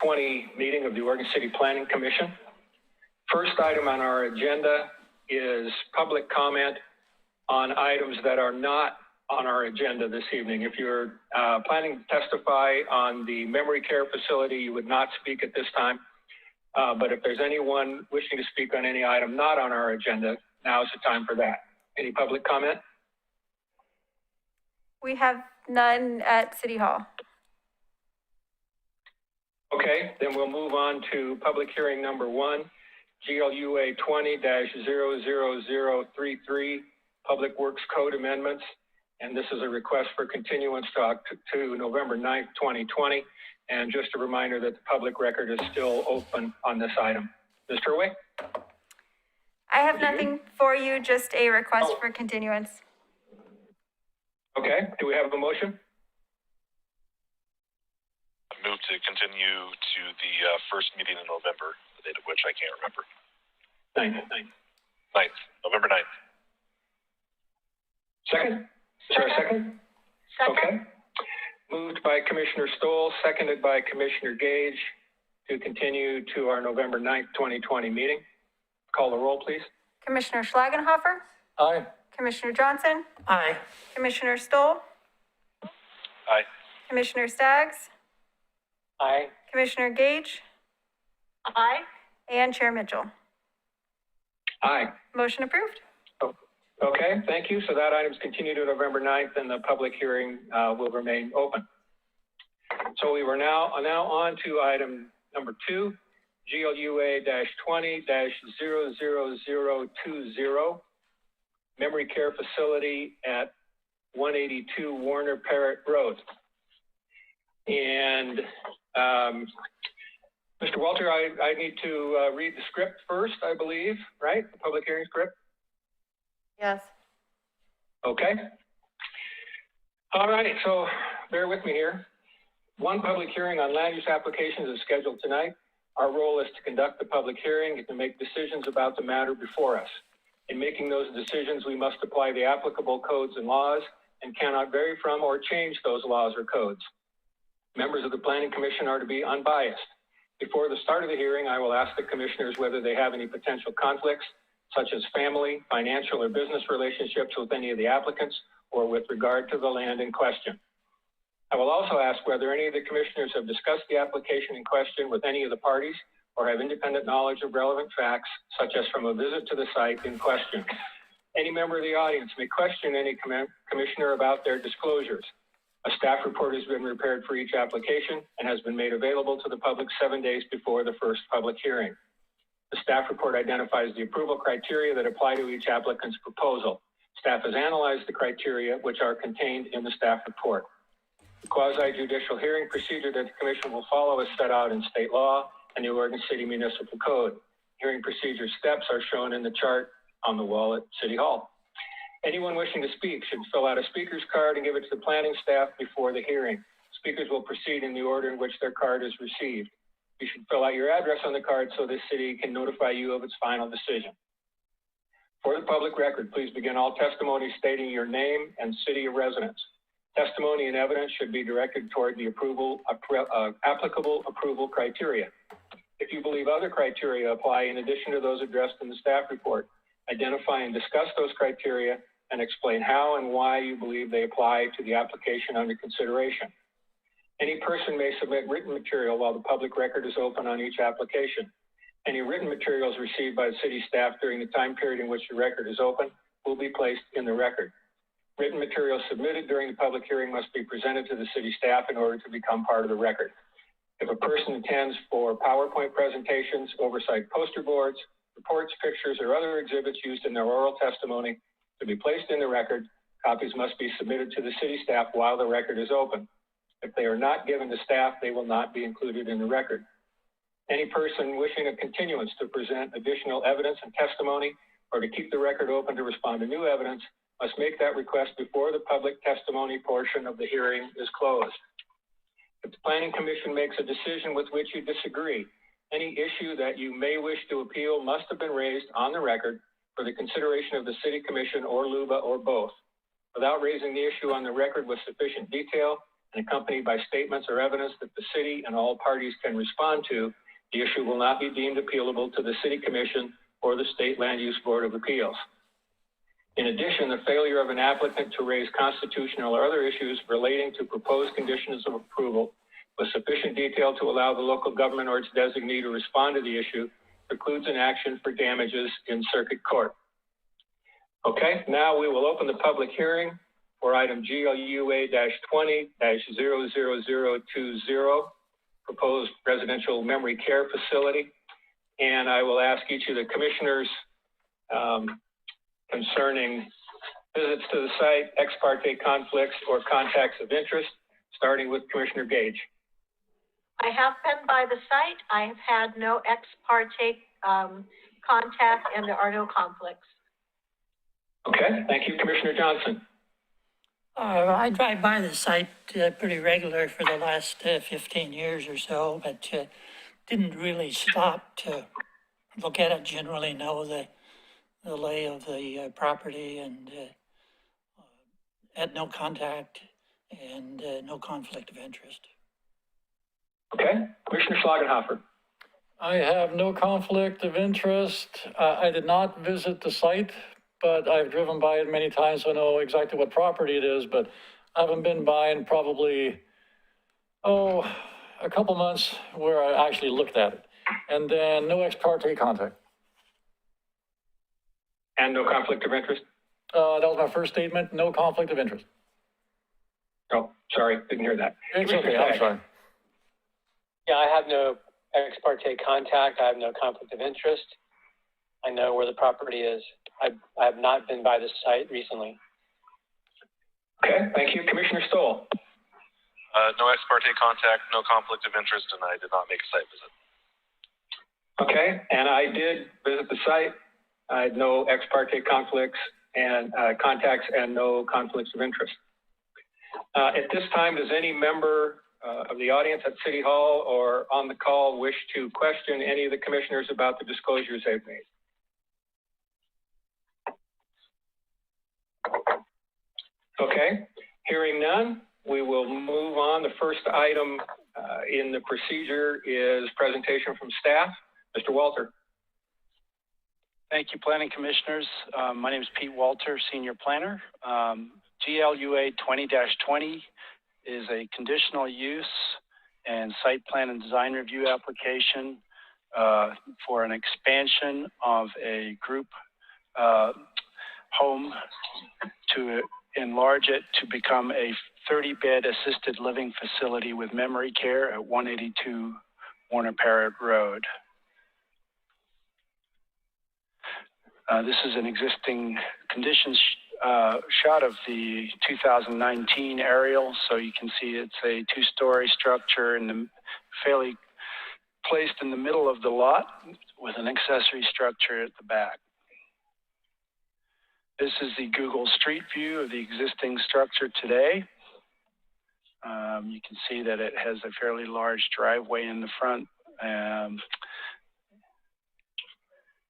2020 meeting of the Oregon City Planning Commission. First item on our agenda is public comment on items that are not on our agenda this evening. If you're planning to testify on the memory care facility, you would not speak at this time. But if there's anyone wishing to speak on any item not on our agenda, now is the time for that. Any public comment? We have none at City Hall. Okay, then we'll move on to public hearing number 1, GLUA 20-00033, Public Works Code Amendments. And this is a request for continuance to November 9th, 2020. And just a reminder that the public record is still open on this item. Ms. Turway? I have nothing for you, just a request for continuance. Okay, do we have a motion? Move to continue to the first meeting in November, the date of which I can't remember. 9th, November 9th. Second? Is there a second? Second. Okay. Moved by Commissioner Stoll, seconded by Commissioner Gage to continue to our November 9th, 2020 meeting. Call the roll, please. Commissioner Schlagenhofer? Aye. Commissioner Johnson? Aye. Commissioner Stoll? Aye. Commissioner Staggs? Aye. Commissioner Gage? Aye. And Chair Mitchell. Aye. Motion approved. Okay, thank you. So that item's continued to November 9th and the public hearing will remain open. So we were now on to item number 2, GLUA-20-00020, Memory Care Facility at 182 Warner Parrott Road. And Mr. Walter, I need to read the script first, I believe, right? The public hearing script? Yes. Okay. All right, so bear with me here. One public hearing on land use applications is scheduled tonight. Our role is to conduct the public hearing and to make decisions about the matter before us. In making those decisions, we must apply the applicable codes and laws and cannot vary from or change those laws or codes. Members of the Planning Commission are to be unbiased. Before the start of the hearing, I will ask the commissioners whether they have any potential conflicts, such as family, financial, or business relationships with any of the applicants or with regard to the land in question. I will also ask whether any of the commissioners have discussed the application in question with any of the parties or have independent knowledge of relevant facts, such as from a visit to the site in question. Any member of the audience may question any commissioner about their disclosures. A staff report has been prepared for each application and has been made available to the public 7 days before the first public hearing. The staff report identifies the approval criteria that apply to each applicant's proposal. Staff has analyzed the criteria which are contained in the staff report. The quasi-judicial hearing procedure that the Commission will follow is set out in state law and the Oregon City Municipal Code. Hearing procedure steps are shown in the chart on the wall at City Hall. Anyone wishing to speak should fill out a speaker's card and give it to the planning staff before the hearing. Speakers will proceed in the order in which their card is received. You should fill out your address on the card so the city can notify you of its final decision. For the public record, please begin all testimony stating your name and city of residence. Testimony and evidence should be directed toward the applicable approval criteria. If you believe other criteria apply in addition to those addressed in the staff report, identify and discuss those criteria and explain how and why you believe they apply to the application under consideration. Any person may submit written material while the public record is open on each application. Any written materials received by the city staff during the time period in which the record is open will be placed in the record. Written materials submitted during the public hearing must be presented to the city staff in order to become part of the record. If a person attends for PowerPoint presentations, oversight poster boards, reports, pictures, or other exhibits used in their oral testimony to be placed in the record, copies must be submitted to the city staff while the record is open. If they are not given to staff, they will not be included in the record. Any person wishing a continuance to present additional evidence and testimony or to keep the record open to respond to new evidence must make that request before the public testimony portion of the hearing is closed. If the Planning Commission makes a decision with which you disagree, any issue that you may wish to appeal must have been raised on the record for the consideration of the City Commission or LUBA or both. Without raising the issue on the record with sufficient detail, and accompanied by statements or evidence that the city and all parties can respond to, the issue will not be deemed appealable to the City Commission or the State Land Use Board of Appeals. In addition, the failure of an applicant to raise constitutional or other issues relating to proposed conditions of approval with sufficient detail to allow the local government or its designee to respond to the issue precludes an action for damages in circuit court. Okay, now we will open the public hearing for item GLUA-20-00020, proposed residential memory care facility. And I will ask each of the commissioners concerning visits to the site, ex parte conflicts, or contacts of interest, starting with Commissioner Gage. I have been by the site. I have had no ex parte contact, and there are no conflicts. Okay, thank you. Commissioner Johnson. I drive by the site pretty regular for the last 15 years or so, but didn't really stop to look at it, generally know the lay of the property, and had no contact and no conflict of interest. Okay, Commissioner Schlagenhofer. I have no conflict of interest. I did not visit the site, but I've driven by it many times, so I know exactly what property it is, but I haven't been by in probably, a couple months where I actually looked at it. And then no ex parte contact. And no conflict of interest? That was my first statement, no conflict of interest. Oh, sorry, didn't hear that. It's okay, I'm sorry. Yeah, I have no ex parte contact. I have no conflict of interest. I know where the property is. I have not been by the site recently. Okay, thank you. Commissioner Stoll. No ex parte contact, no conflict of interest, and I did not make a site visit. Okay, and I did visit the site. I had no ex parte conflicts and contacts and no conflicts of interest. At this time, does any member of the audience at City Hall or on the call wish to question any of the commissioners about the disclosures they've made? Okay, hearing none, we will move on. The first item in the procedure is presentation from staff. Mr. Walter. Thank you, Planning Commissioners. My name is Pete Walter, Senior Planner. GLUA 20-20 is a conditional use and site plan and design review application for an expansion of a group home to enlarge it to become a 30-bed assisted living facility with memory care at 182 Warner Parrott Road. This is an existing conditions shot of the 2019 aerial, so you can see it's a two-story structure and fairly placed in the middle of the lot with an accessory structure at the back. This is the Google Street View of the existing structure today. You can see that it has a fairly large driveway in the front.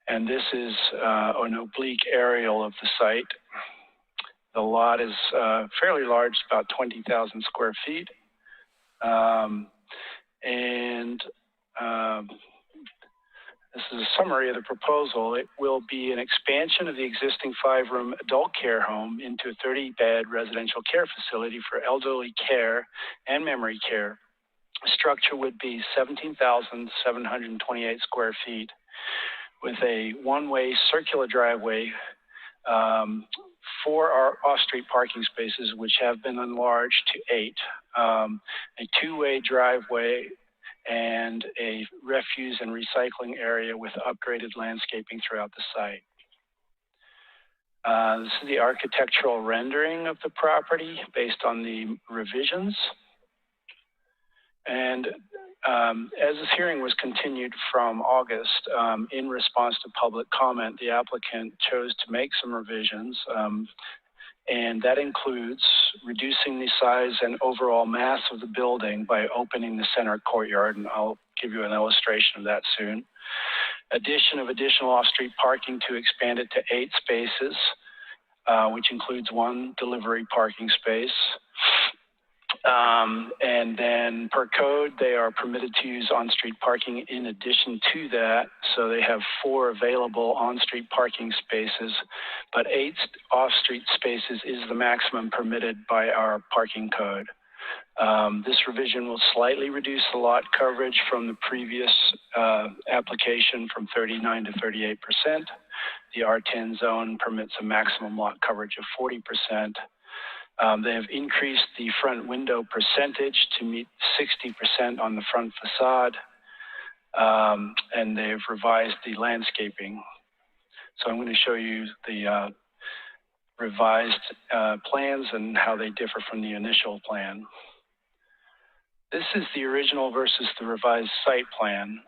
And this is an oblique aerial of the site. The lot is fairly large, about 20,000 square feet. This is a summary of the proposal. It will be an expansion of the existing 5-room adult care home into a 30-bed residential care facility for elderly care and memory care. The structure would be 17,728 square feet with a one-way circular driveway, 4 off-street parking spaces, which have been enlarged to 8, a 2-way driveway, and a refuse and recycling area with upgraded landscaping throughout the site. This is the architectural rendering of the property based on the revisions. And as this hearing was continued from August, in response to public comment, the applicant chose to make some revisions, and that includes reducing the size and overall mass of the building by opening the center courtyard, and I'll give you an illustration of that soon. Addition of additional off-street parking to expand it to 8 spaces, which includes 1 delivery parking space. And then per code, they are permitted to use on-street parking in addition to that. So they have 4 available on-street parking spaces, but 8 off-street spaces is the maximum permitted by our parking code. This revision will slightly reduce the lot coverage from the previous application from 39 to 38%. The R10 zone permits a maximum lot coverage of 40%. They have increased the front window percentage to meet 60% on the front facade, and they've revised the landscaping. So I'm going to show you the revised plans and how they differ from the initial plan. This is the original versus the revised site plan.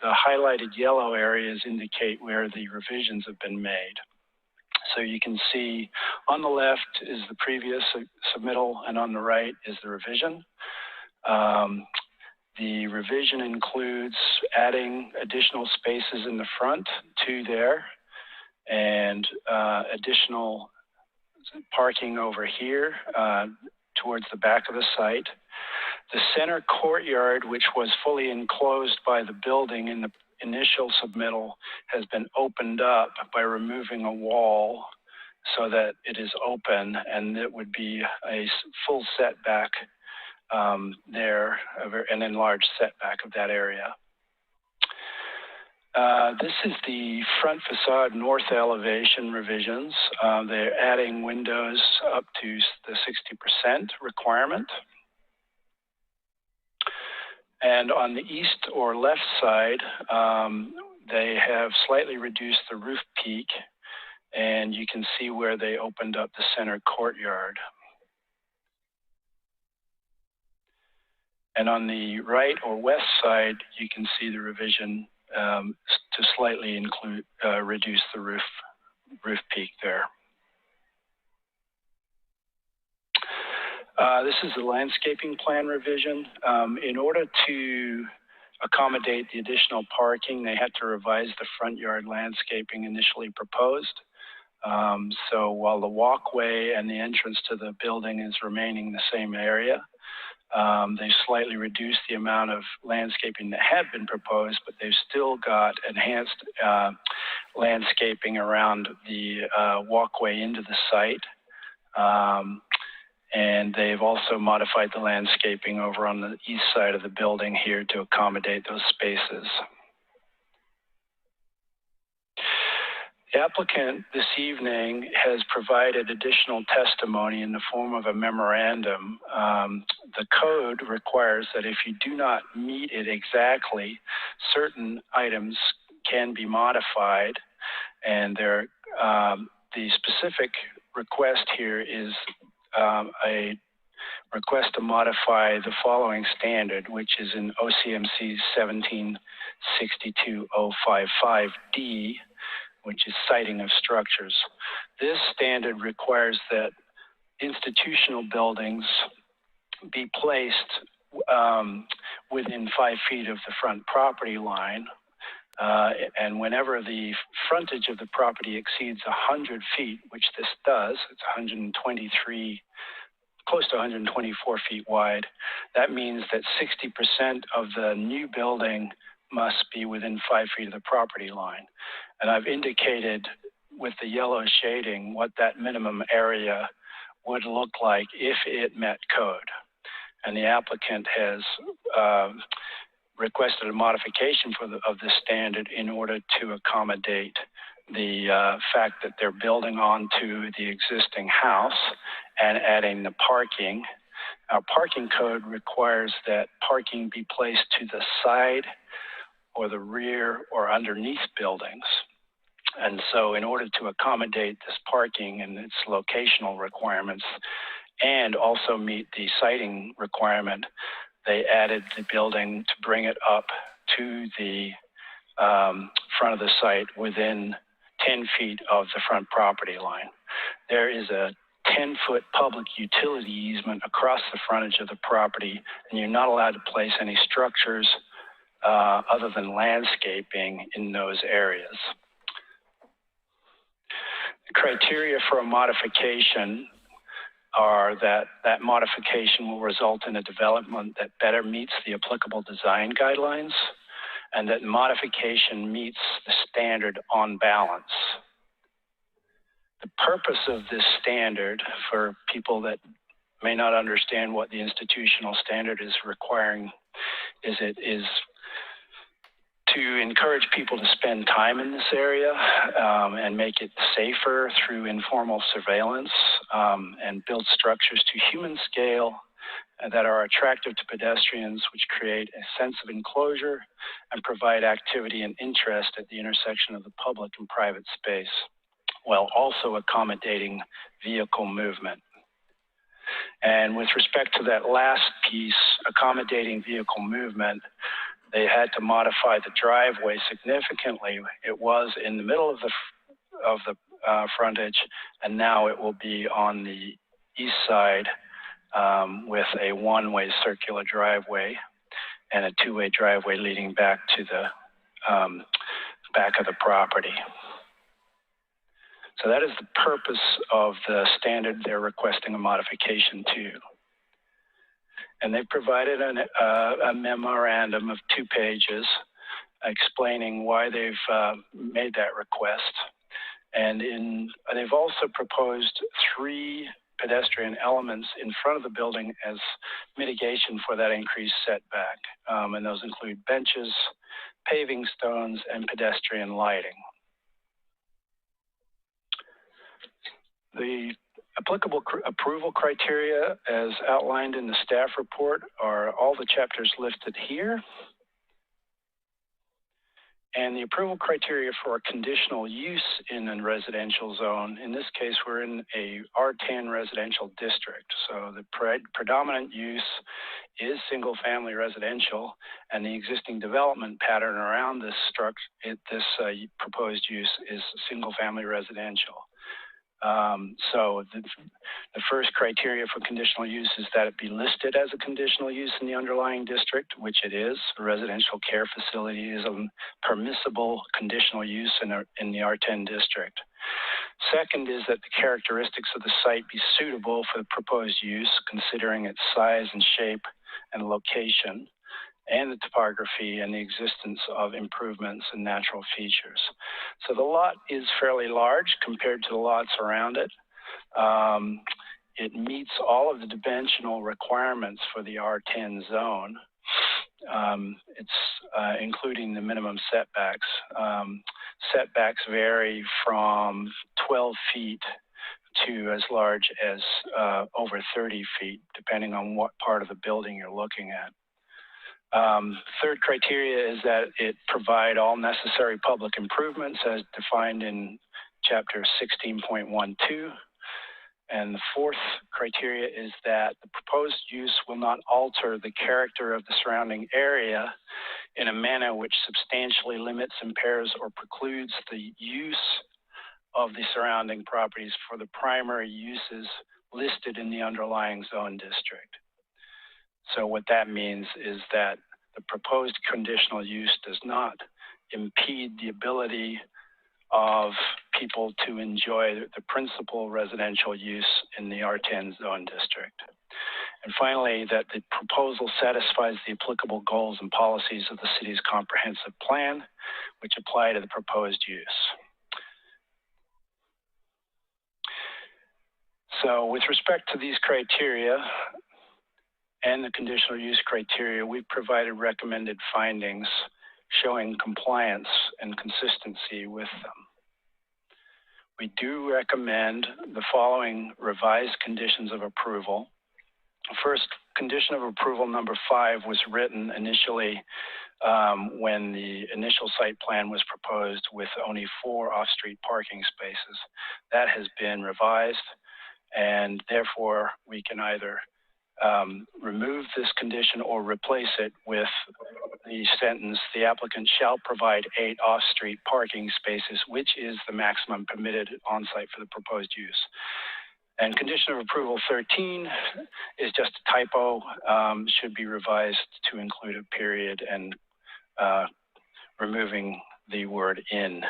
The highlighted yellow areas indicate where the revisions have been made. So you can see on the left is the previous submittal and on the right is the revision. The revision includes adding additional spaces in the front to there and additional parking over here towards the back of the site. The center courtyard, which was fully enclosed by the building in the initial submittal, has been opened up by removing a wall so that it is open, and it would be a full setback there, an enlarged setback of that area. This is the front facade north elevation revisions. They're adding windows up to the 60% requirement. And on the east or left side, they have slightly reduced the roof peak, and you can see where they opened up the center courtyard. And on the right or west side, you can see the revision to slightly reduce the roof peak there. This is the landscaping plan revision. In order to accommodate the additional parking, they had to revise the front yard landscaping initially proposed. So while the walkway and the entrance to the building is remaining the same area, they slightly reduced the amount of landscaping that had been proposed, but they've still got enhanced landscaping around the walkway into the site. And they've also modified the landscaping over on the east side of the building here to accommodate those spaces. The applicant this evening has provided additional testimony in the form of a memorandum. The code requires that if you do not meet it exactly, certain items can be modified, and the specific request here is a request to modify the following standard, which is in OCMC 1762055D, which is siting of structures. This standard requires that institutional buildings be placed within 5 feet of the front property line. And whenever the frontage of the property exceeds 100 feet, which this does, it's 123, close to 124 feet wide, that means that 60% of the new building must be within 5 feet of the property line. And I've indicated with the yellow shading what that minimum area would look like if it met code. And the applicant has requested a modification of this standard in order to accommodate the fact that they're building onto the existing house and adding the parking. Our parking code requires that parking be placed to the side or the rear or underneath buildings. And so in order to accommodate this parking and its locational requirements and also meet the siting requirement, they added the building to bring it up to the front of the site within 10 feet of the front property line. There is a 10-foot public utility easement across the frontage of the property, and you're not allowed to place any structures other than landscaping in those areas. The criteria for a modification are that modification will result in a development that better meets the applicable design guidelines, and that modification meets the standard on balance. The purpose of this standard, for people that may not understand what the institutional standard is requiring, is it is to encourage people to spend time in this area and make it safer through informal surveillance and build structures to human scale that are attractive to pedestrians, which create a sense of enclosure and provide activity and interest at the intersection of the public and private space, while also accommodating vehicle movement. And with respect to that last piece, accommodating vehicle movement, they had to modify the driveway significantly. It was in the middle of the frontage, and now it will be on the east side with a one-way circular driveway and a two-way driveway leading back to the back of the property. So that is the purpose of the standard they're requesting a modification to. And they provided a memorandum of 2 pages explaining why they've made that request. And they've also proposed 3 pedestrian elements in front of the building as mitigation for that increased setback. And those include benches, paving stones, and pedestrian lighting. The applicable approval criteria, as outlined in the staff report, are all the chapters listed here. And the approval criteria for a conditional use in a residential zone, in this case, we're in a R10 residential district. So the predominant use is single-family residential, and the existing development pattern around this proposed use is single-family residential. So the first criteria for conditional use is that it be listed as a conditional use in the underlying district, which it is. A residential care facility is a permissible conditional use in the R10 district. Second is that the characteristics of the site be suitable for the proposed use, considering its size and shape and location, and the topography and the existence of improvements and natural features. So the lot is fairly large compared to the lots around it. It meets all of the dimensional requirements for the R10 zone. It's including the minimum setbacks. Setbacks vary from 12 feet to as large as over 30 feet, depending on what part of the building you're looking at. Third criteria is that it provide all necessary public improvements as defined in chapter 16.12. And the fourth criteria is that the proposed use will not alter the character of the surrounding area in a manner which substantially limits, impairs, or precludes the use of the surrounding properties for the primary uses listed in the underlying zone district. So what that means is that the proposed conditional use does not impede the ability of people to enjoy the principal residential use in the R10 zone district. And finally, that the proposal satisfies the applicable goals and policies of the city's comprehensive plan, which apply to the proposed use. So with respect to these criteria and the conditional use criteria, we've provided recommended findings showing compliance and consistency with them. We do recommend the following revised conditions of approval. First, condition of approval number 5 was written initially when the initial site plan was proposed with only 4 off-street parking spaces. That has been revised, and therefore we can either remove this condition or replace it with the sentence, the applicant shall provide 8 off-street parking spaces, which is the maximum permitted on-site for the proposed use. And condition of approval 13 is just a typo, should be revised to include a period and removing the word in.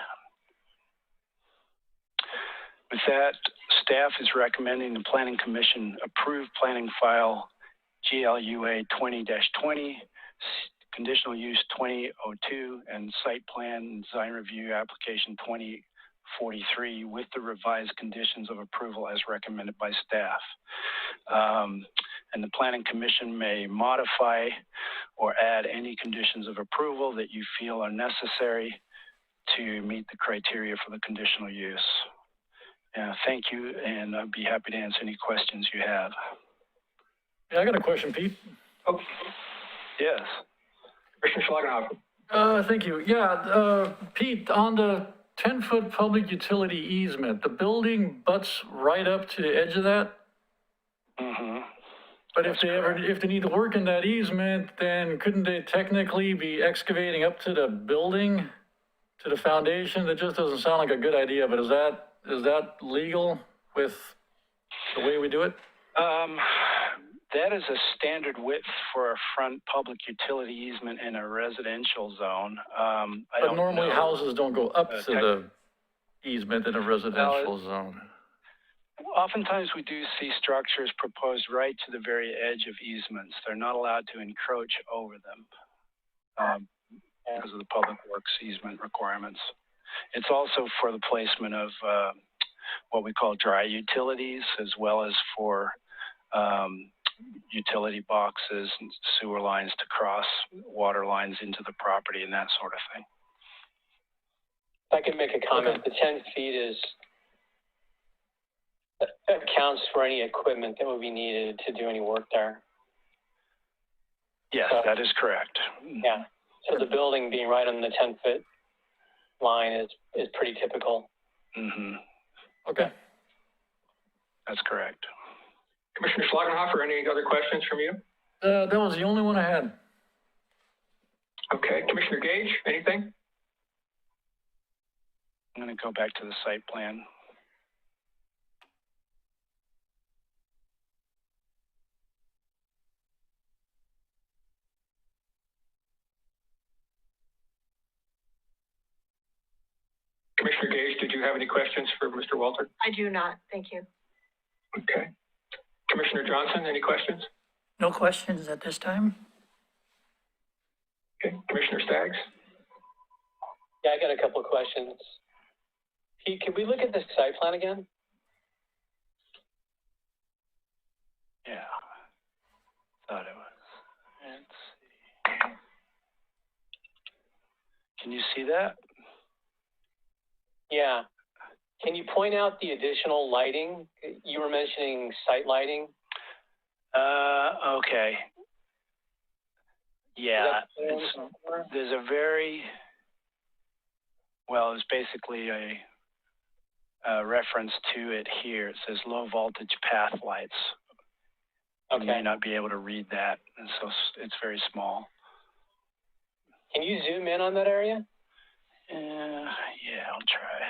With that, staff is recommending the Planning Commission approve planning file GLUA 20-20, conditional use 2002, and site plan design review application 2043 with the revised conditions of approval as recommended by staff. And the Planning Commission may modify or add any conditions of approval that you feel are necessary to meet the criteria for the conditional use. Thank you, and I'd be happy to answer any questions you have. Yeah, I got a question, Pete. Oh, Yes. Commissioner Schlagenhofer. Thank you. Yeah, Pete, on the 10-foot public utility easement, the building butts right up to the edge of that? Mm-hmm. But if they need to work in that easement, then couldn't they technically be excavating up to the building, to the foundation? That just doesn't sound like a good idea, but is that legal with the way we do it? That is a standard width for a front public utility easement in a residential zone. But normally houses don't go up to the easement in a residential zone. Oftentimes we do see structures proposed right to the very edge of easements. They're not allowed to encroach over them because of the public works easement requirements. It's also for the placement of what we call dry utilities, as well as for utility boxes and sewer lines to cross water lines into the property and that sort of thing. If I can make a comment, Okay. The 10 feet accounts for any equipment that would be needed to do any work there. Yes, that is correct. Yeah. So the building being right on the 10-foot line is pretty typical. Mm-hmm. Okay. That's correct. Commissioner Schlagenhofer, any other questions from you? That was the only one I had. Okay, Commissioner Gage, anything? I'm going to go back to the site plan. Commissioner Gage, did you have any questions for Mr. Walter? I do not, thank you. Okay. Commissioner Johnson, any questions? No questions at this time? Okay, Commissioner Staggs? Yeah, I got a couple of questions. Pete, could we look at the site plan again? Yeah. Thought it was. Let's see. Can you see that? Yeah. Can you point out the additional lighting? You were mentioning site lighting. Okay. Yeah, there's a very, well, it's basically a reference to it here. It says low voltage path lights. Okay. You may not be able to read that, and so it's very small. Can you zoom in on that area? Yeah, I'll try.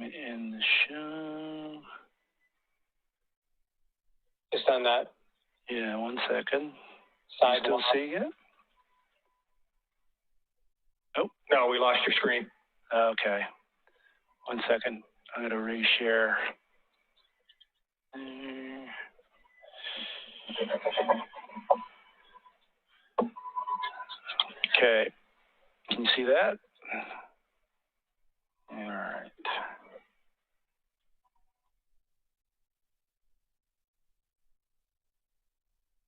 In the show. Just on that Yeah, 1 second. side You still wall. seeing it? Oh, No, we lost your screen. okay. 1 second. I'm going to reshare. Okay. Can you see that? All right.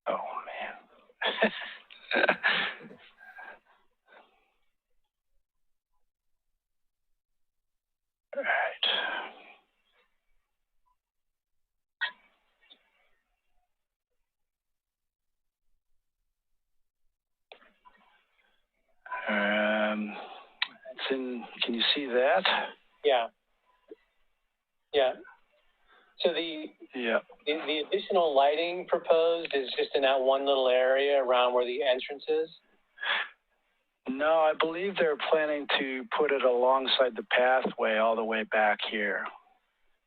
Oh, man. All right. It's in, can you see that? Yeah. Yeah. So the Yeah. the additional lighting proposed is just in that one little area around where the entrance is? No, I believe they're planning to put it alongside the pathway all the way back here.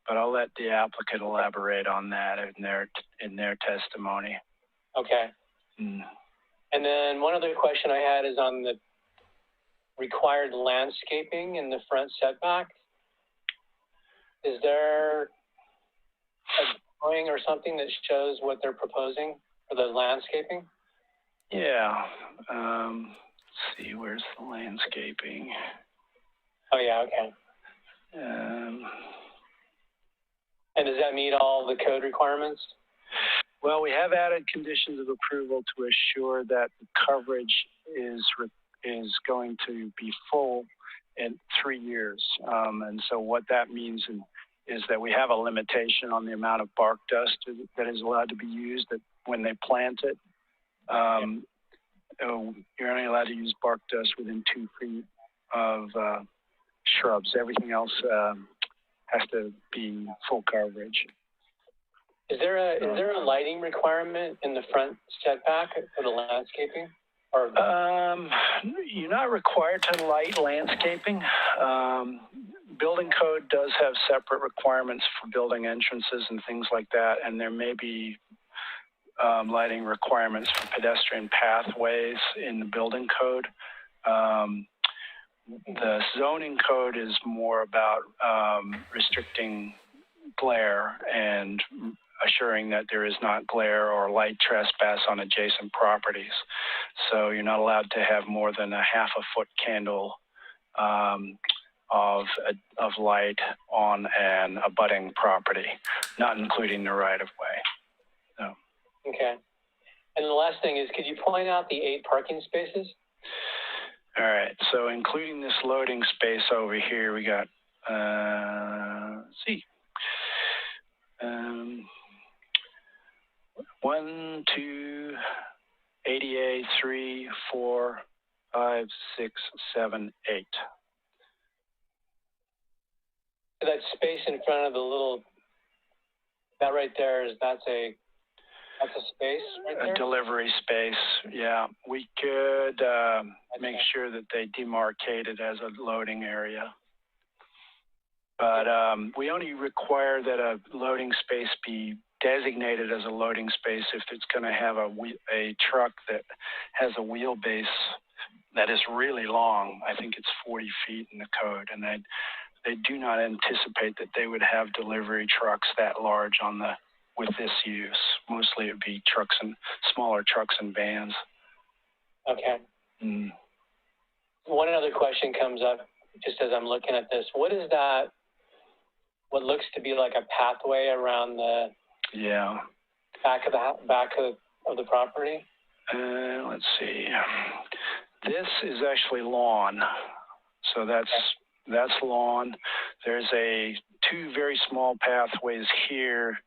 But I'll let the applicant elaborate on that in their testimony. Okay. And then one other question I had is on the required landscaping in the front setback. is there a drawing or something that shows what they're proposing for the landscaping? Yeah. Let's see, where's the landscaping? Oh, yeah, okay. And does that meet all the code requirements? Well, we have added conditions of approval to assure that the coverage is going to be full in 3 years. And so what that means is that we have a limitation on the amount of bark dust that is allowed to be used that when they plant it. You're only allowed to use bark dust within 2 feet of shrubs. Everything else has to be full coverage. Is there a lighting requirement in the front setback for the landscaping? Or you're not required to light landscaping. Building code does have separate requirements for building entrances and things like that, and there may be lighting requirements for pedestrian pathways in the building code. The zoning code is more about restricting glare and assuring that there is not glare or light trespass on adjacent properties. So you're not allowed to have more than a ½ foot candle of light on an abutting property, not including the right of way. So. Okay. And the last thing is, could you point out the 8 parking spaces? All right. So including this loading space over here, we got, let's see. 1, 2, ADA, 3, 4, 5, 6, 7, 8. So that space in front of the little, that right there, that's a space right there? A delivery space, yeah. We could make sure that they demarcate it as a loading area. But we only require that a loading space be designated as a loading space if it's going to have a truck that has a wheelbase that is really long. I think it's 40 feet in the code, and they do not anticipate that they would have delivery trucks that large with this use. Mostly it would be smaller trucks and vans. Okay. One other question comes up just as I'm looking at this. What is that? What looks to be like a pathway around the back of the property? Let's see. This is actually lawn. So that's lawn. There's 2 very small pathways here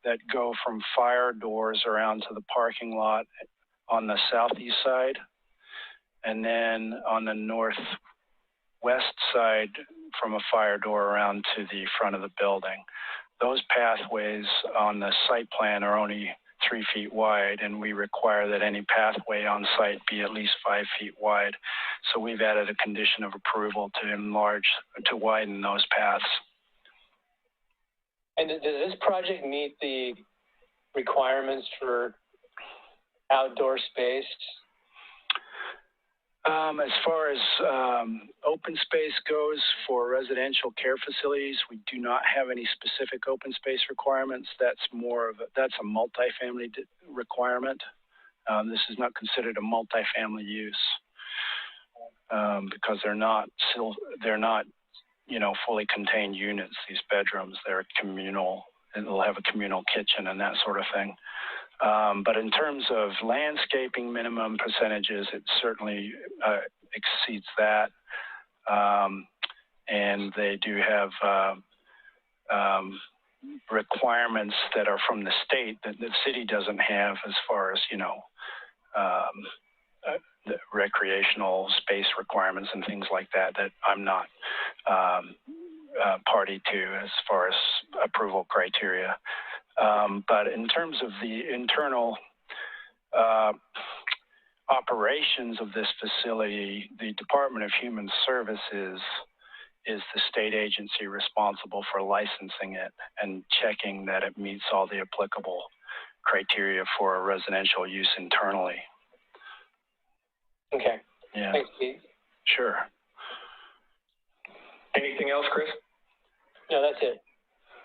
that go from fire doors around to the parking lot on the southeast side, and then on the northwest side from a fire door around to the front of the building. Those pathways on the site plan are only 3 feet wide, and we require that any pathway on site be at least 5 feet wide. So we've added a condition of approval to widen those paths. And does this project meet the requirements for outdoor space? As far as open space goes for residential care facilities, we do not have any specific open space requirements. That's a multifamily requirement. This is not considered a multifamily use because they're not fully contained units. These bedrooms, they're communal, and they'll have a communal kitchen and that sort of thing. But in terms of landscaping minimum percentages, it certainly exceeds that. And they do have requirements that are from the state that the city doesn't have as far as, the recreational space requirements and things like that I'm not party to as far as approval criteria. But in terms of the internal operations of this facility, the Department of Human Services is the state agency responsible for licensing it and checking that it meets all the applicable criteria for a residential use internally. Okay. Yeah. Thanks, Pete. Sure. Anything else, Chris? No, that's it.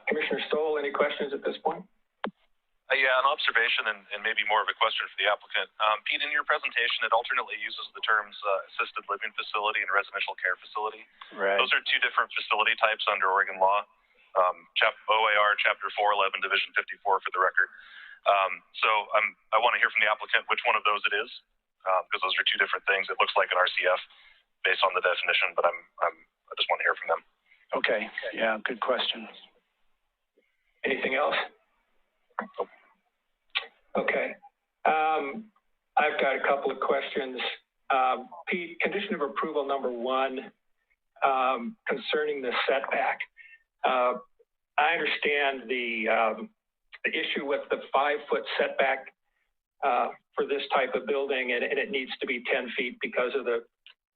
Commissioner Stoll, any questions at this point? Yeah, an observation and maybe more of a question for the applicant. Pete, in your presentation, it alternately uses the terms assisted living facility and residential care facility. Right. Those are two different facility types under Oregon law. OAR Chapter 411, Division 54 for the record. So I want to hear from the applicant which one of those it is, because those are two different things. It looks like an RCF based on the definition, but I just want to hear from them. Okay. Yeah, good question. Anything else? Okay. I've got a couple of questions. Pete, condition of approval number 1, concerning the setback. I understand the issue with the 5-foot setback for this type of building, and it needs to be 10 feet because of the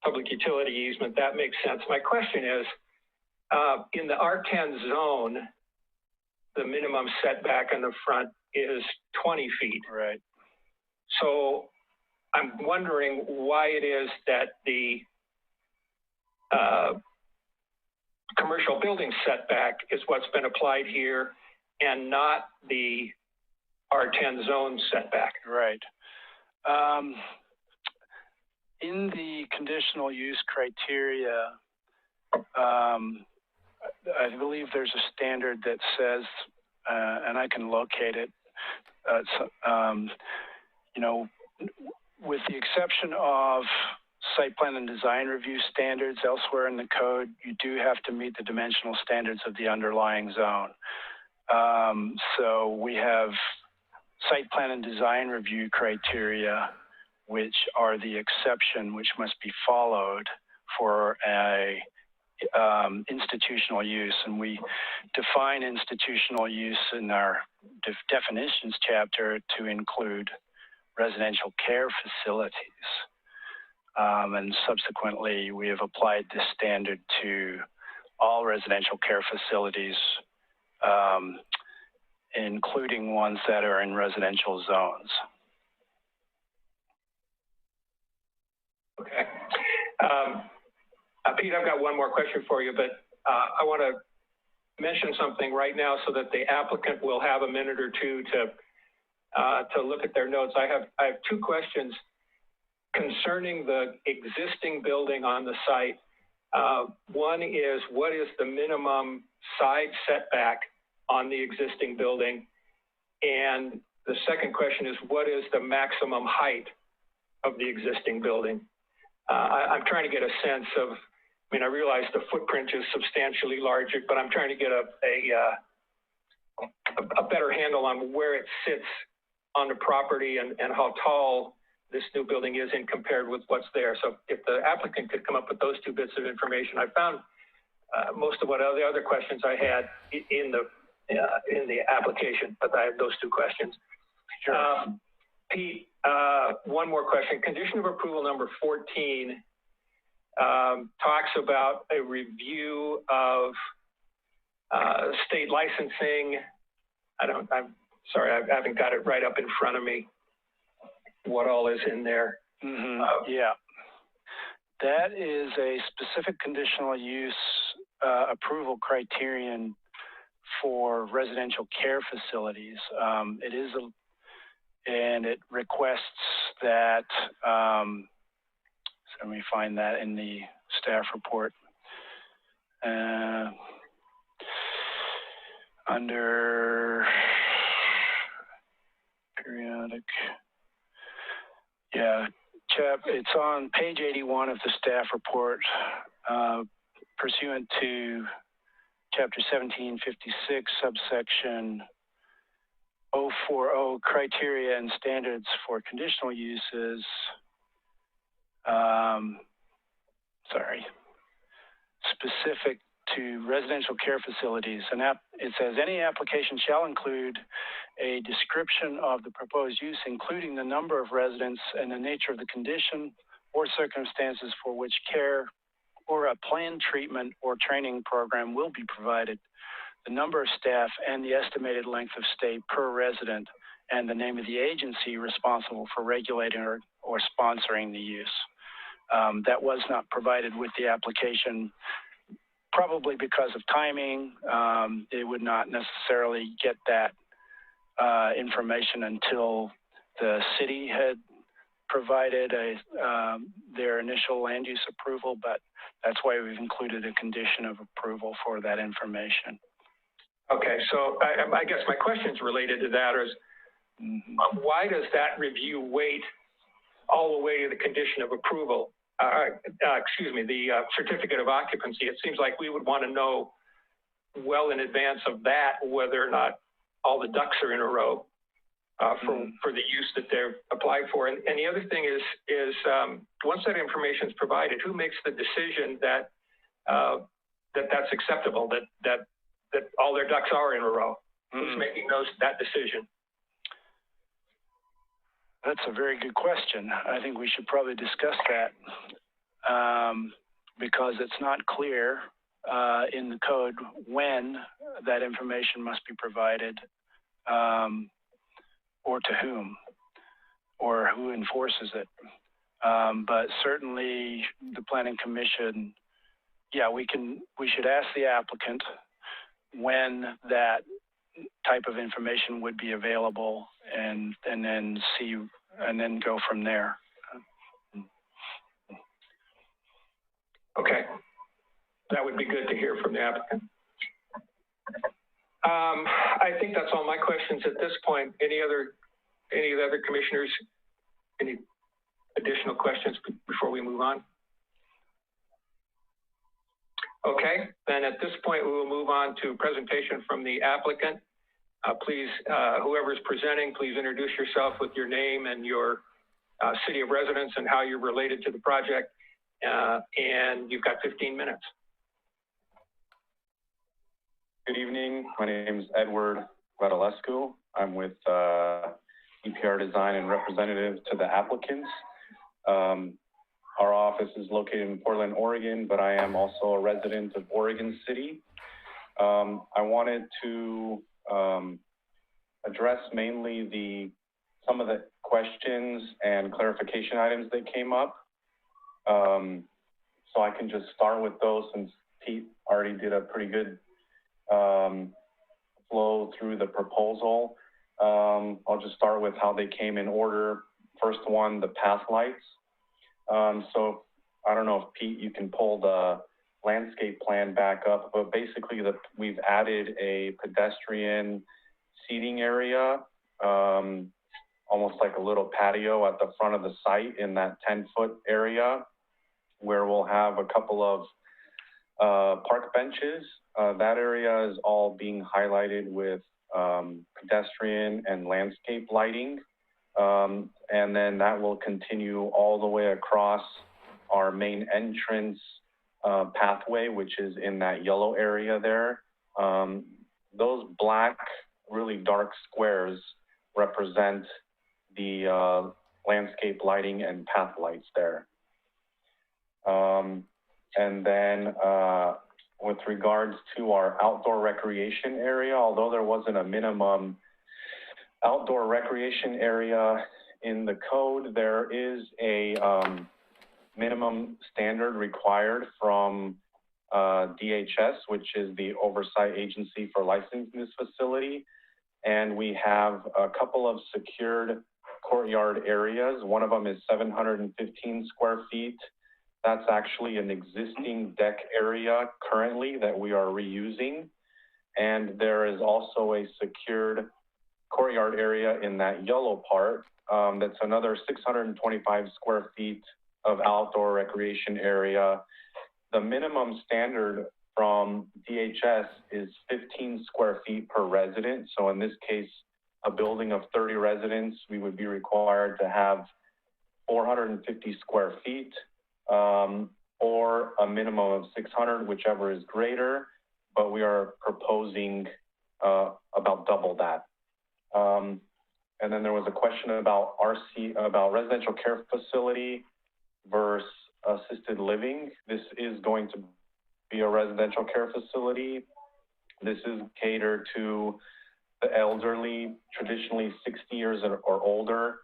public utility easement. That makes sense. My question is, in the R10 zone, the minimum setback in the front is 20 feet. Right. So I'm wondering why it is that the commercial building setback is what's been applied here and not the R10 zone setback. Right. In the conditional use criteria, I believe there's a standard that says, and I can locate it, you know, with the exception of site plan and design review standards elsewhere in the code, you do have to meet the dimensional standards of the underlying zone. So we have site plan and design review criteria, which are the exception, which must be followed for a institutional use, and we define institutional use in our definitions chapter to include residential care facilities. And subsequently, we have applied this standard to all residential care facilities, including ones that are in residential zones. Okay. Pete, I've got one more question for you, but I want to mention something right now so that the applicant will have a minute or two to look at their notes. I have 2 questions concerning the existing building on the site. One is, what is the minimum side setback on the existing building? And the second question is, what is the maximum height of the existing building? I'm trying to get a sense of, I mean, I realize the footprint is substantially larger, but I'm trying to get a better handle on where it sits on the property and how tall this new building is in compared with what's there. So if the applicant could come up with those 2 bits of information, I found most of what the other questions I had in the application, but I have those 2 questions. Sure. Pete, one more question. Condition of approval number 14 talks about a review of state licensing. I'm sorry, I haven't got it right up in front of me, what all is in there. Yeah. That is a specific conditional use approval criterion for residential care facilities. It is and it requests that, so let me find that in the staff report. Under periodic, yeah, it's on page 81 of the staff report, pursuant to Chapter 1756, subsection 040, criteria and standards for conditional uses. Specific to residential care facilities. And it says any application shall include a description of the proposed use, including the number of residents and the nature of the condition or circumstances for which care or a planned treatment or training program will be provided, the number of staff and the estimated length of stay per resident, and the name of the agency responsible for regulating or sponsoring the use. That was not provided with the application probably because of timing, they would not necessarily get that information until the city had provided their initial land use approval, but that's why we've included a condition of approval for that information. Okay, so I guess my question's related to that is, why does that review wait all the way to the condition of approval? The certificate of occupancy. It seems like we would want to know well in advance of that whether or not all the ducks are in a row for the use that they're applied for. And the other thing is once that information is provided, who makes the decision that that's acceptable, that all their ducks are in a row? Who's making that decision? That's a very good question. I think we should probably discuss that because it's not clear in the code when that information must be provided or to whom or who enforces it. But certainly the Planning Commission, we should ask the applicant when that type of information would be available and then go from there. Okay, that would be good to hear from the applicant. I think that's all my questions at this point. Any of the other commissioners, any additional questions before we move on? Okay, then at this point we will move on to presentation from the applicant. Please, whoever's presenting, please introduce yourself with your name and your city of residence and how you're related to the project. And you've got 15 minutes. Good evening. My name is Edward Radulescu. I'm with EPR Design and representative to the applicants. Our office is located in Portland, Oregon, but I am also a resident of Oregon City. I wanted to address mainly some of the questions and clarification items that came up. So I can just start with those since Pete already did a pretty good flow through the proposal. I'll just start with how they came in order. First one, the path lights. So I don't know if Pete, you can pull the landscape plan back up, but basically we've added a pedestrian seating area, almost like a little patio at the front of the site in that 10-foot area where we'll have a couple of park benches. That area is all being highlighted with pedestrian and landscape lighting. And then that will continue all the way across our main entrance pathway, which is in that yellow area there. Those black, really dark squares represent the landscape lighting and path lights there. And then with regards to our outdoor recreation area, although there wasn't a minimum outdoor recreation area in the code, there is a minimum standard required from DHS, which is the oversight agency for licensing this facility. And we have a couple of secured courtyard areas. One of them is 715 square feet. That's actually an existing deck area currently that we are reusing. And there is also a secured courtyard area in that yellow part. That's another 625 square feet of outdoor recreation area. The minimum standard from DHS is 15 square feet per resident. So in this case, a building of 30 residents, we would be required to have 450 square feet. Or a minimum of 600, whichever is greater, but we are proposing about double that. And then there was a question about about residential care facility versus assisted living. This is going to be a residential care facility. This is catered to the elderly, traditionally 60 years or older,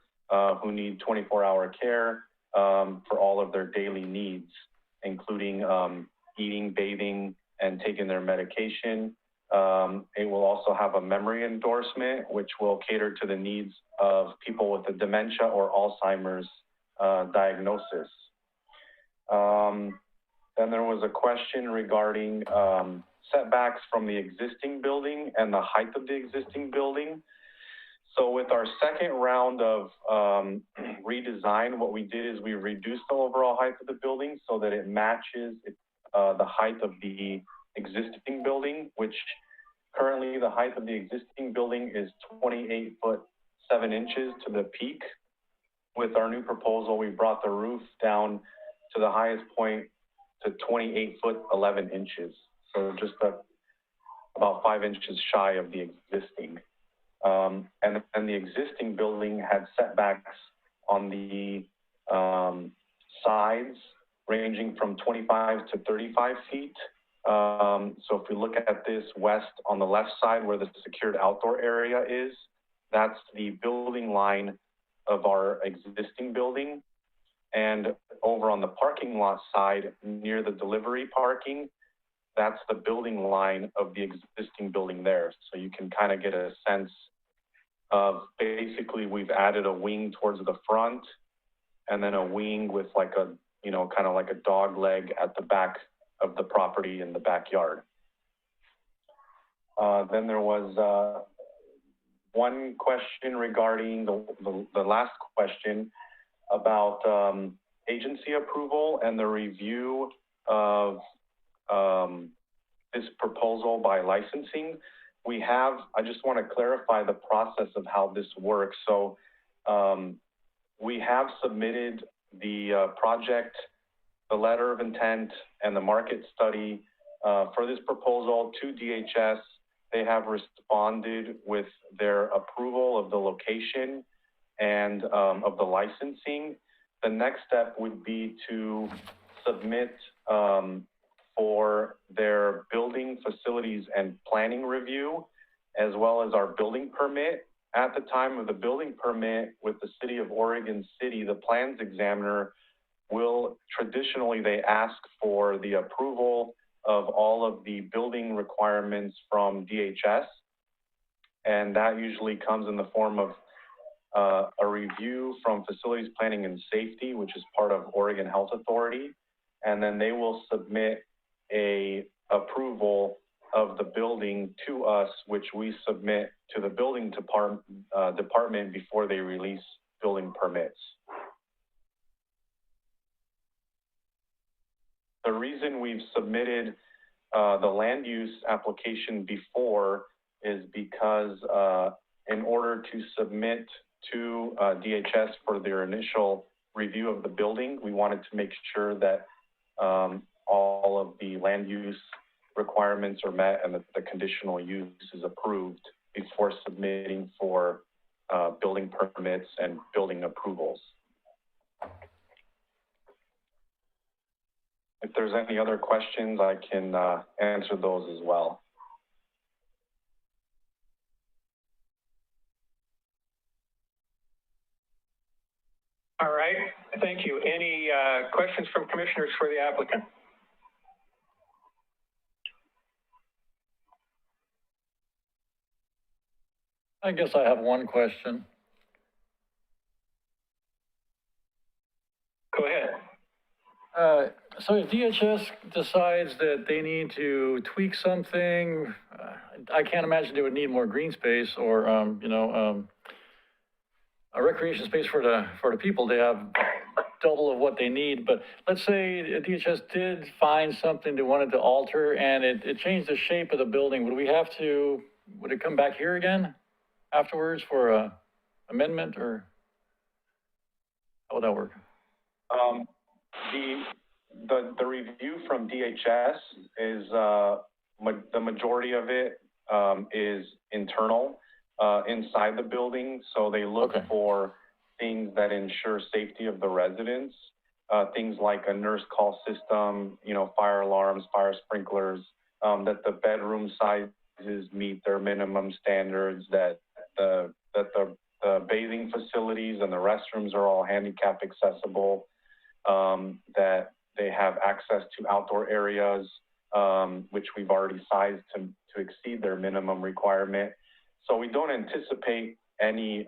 who need 24-hour care for all of their daily needs, including eating, bathing, and taking their medication. It will also have a memory endorsement, which will cater to the needs of people with a dementia or Alzheimer's diagnosis. Then there was a question regarding setbacks from the existing building and the height of the existing building. So with our second round of redesign, what we did is we reduced the overall height of the building so that it matches the height of the existing building, which currently the height of the existing building is 28 foot 7 inches to the peak. With our new proposal, we brought the roof down to the highest point to 28 foot 11 inches. So just about 5 inches shy of the existing. And the existing building had setbacks on the sides ranging from 25 to 35 feet. So if we look at this west on the left side where the secured outdoor area is, that's the building line of our existing building. And over on the parking lot side near the delivery parking, that's the building line of the existing building there. So you can kind of get a sense of basically we've added a wing towards the front and then a wing with like a, you know, kind of like a dog leg at the back of the property in the backyard. Then there was one question regarding the last question about agency approval and the review of this proposal by licensing. I just want to clarify the process of how this works. So we have submitted the project, the letter of intent, and the market study for this proposal to DHS. They have responded with their approval of the location and of the licensing. The next step would be to submit for their building facilities and planning review, as well as our building permit. At the time of the building permit with the City of Oregon City, the plans examiner will traditionally, they ask for the approval of all of the building requirements from DHS. And that usually comes in the form of a review from Facilities Planning and Safety, which is part of Oregon Health Authority. And then they will submit a approval of the building to us, which we submit to the building department before they release building permits. The reason we've submitted the land use application before is because in order to submit to DHS for their initial review of the building, we wanted to make sure that all of the land use requirements are met and that the conditional use is approved before submitting for building permits and building approvals. If there's any other questions, I can answer those as well. All right, thank you. Any questions from commissioners for the applicant? I guess I have one question. Go ahead. So if DHS decides that they need to tweak something, I can't imagine they would need more green space or, a recreation space for the people. They have double of what they need. But let's say DHS did find something they wanted to alter and it changed the shape of the building. Would it come back here again afterwards for a amendment, or how would that work? The review from DHS is the majority of it is internal inside the building. So they look for things that ensure safety of the residents, things like a nurse call system, fire alarms, fire sprinklers, that the bedroom sizes meet their minimum standards, that the bathing facilities and the restrooms are all handicap accessible, that they have access to outdoor areas, which we've already sized to exceed their minimum requirement. So we don't anticipate any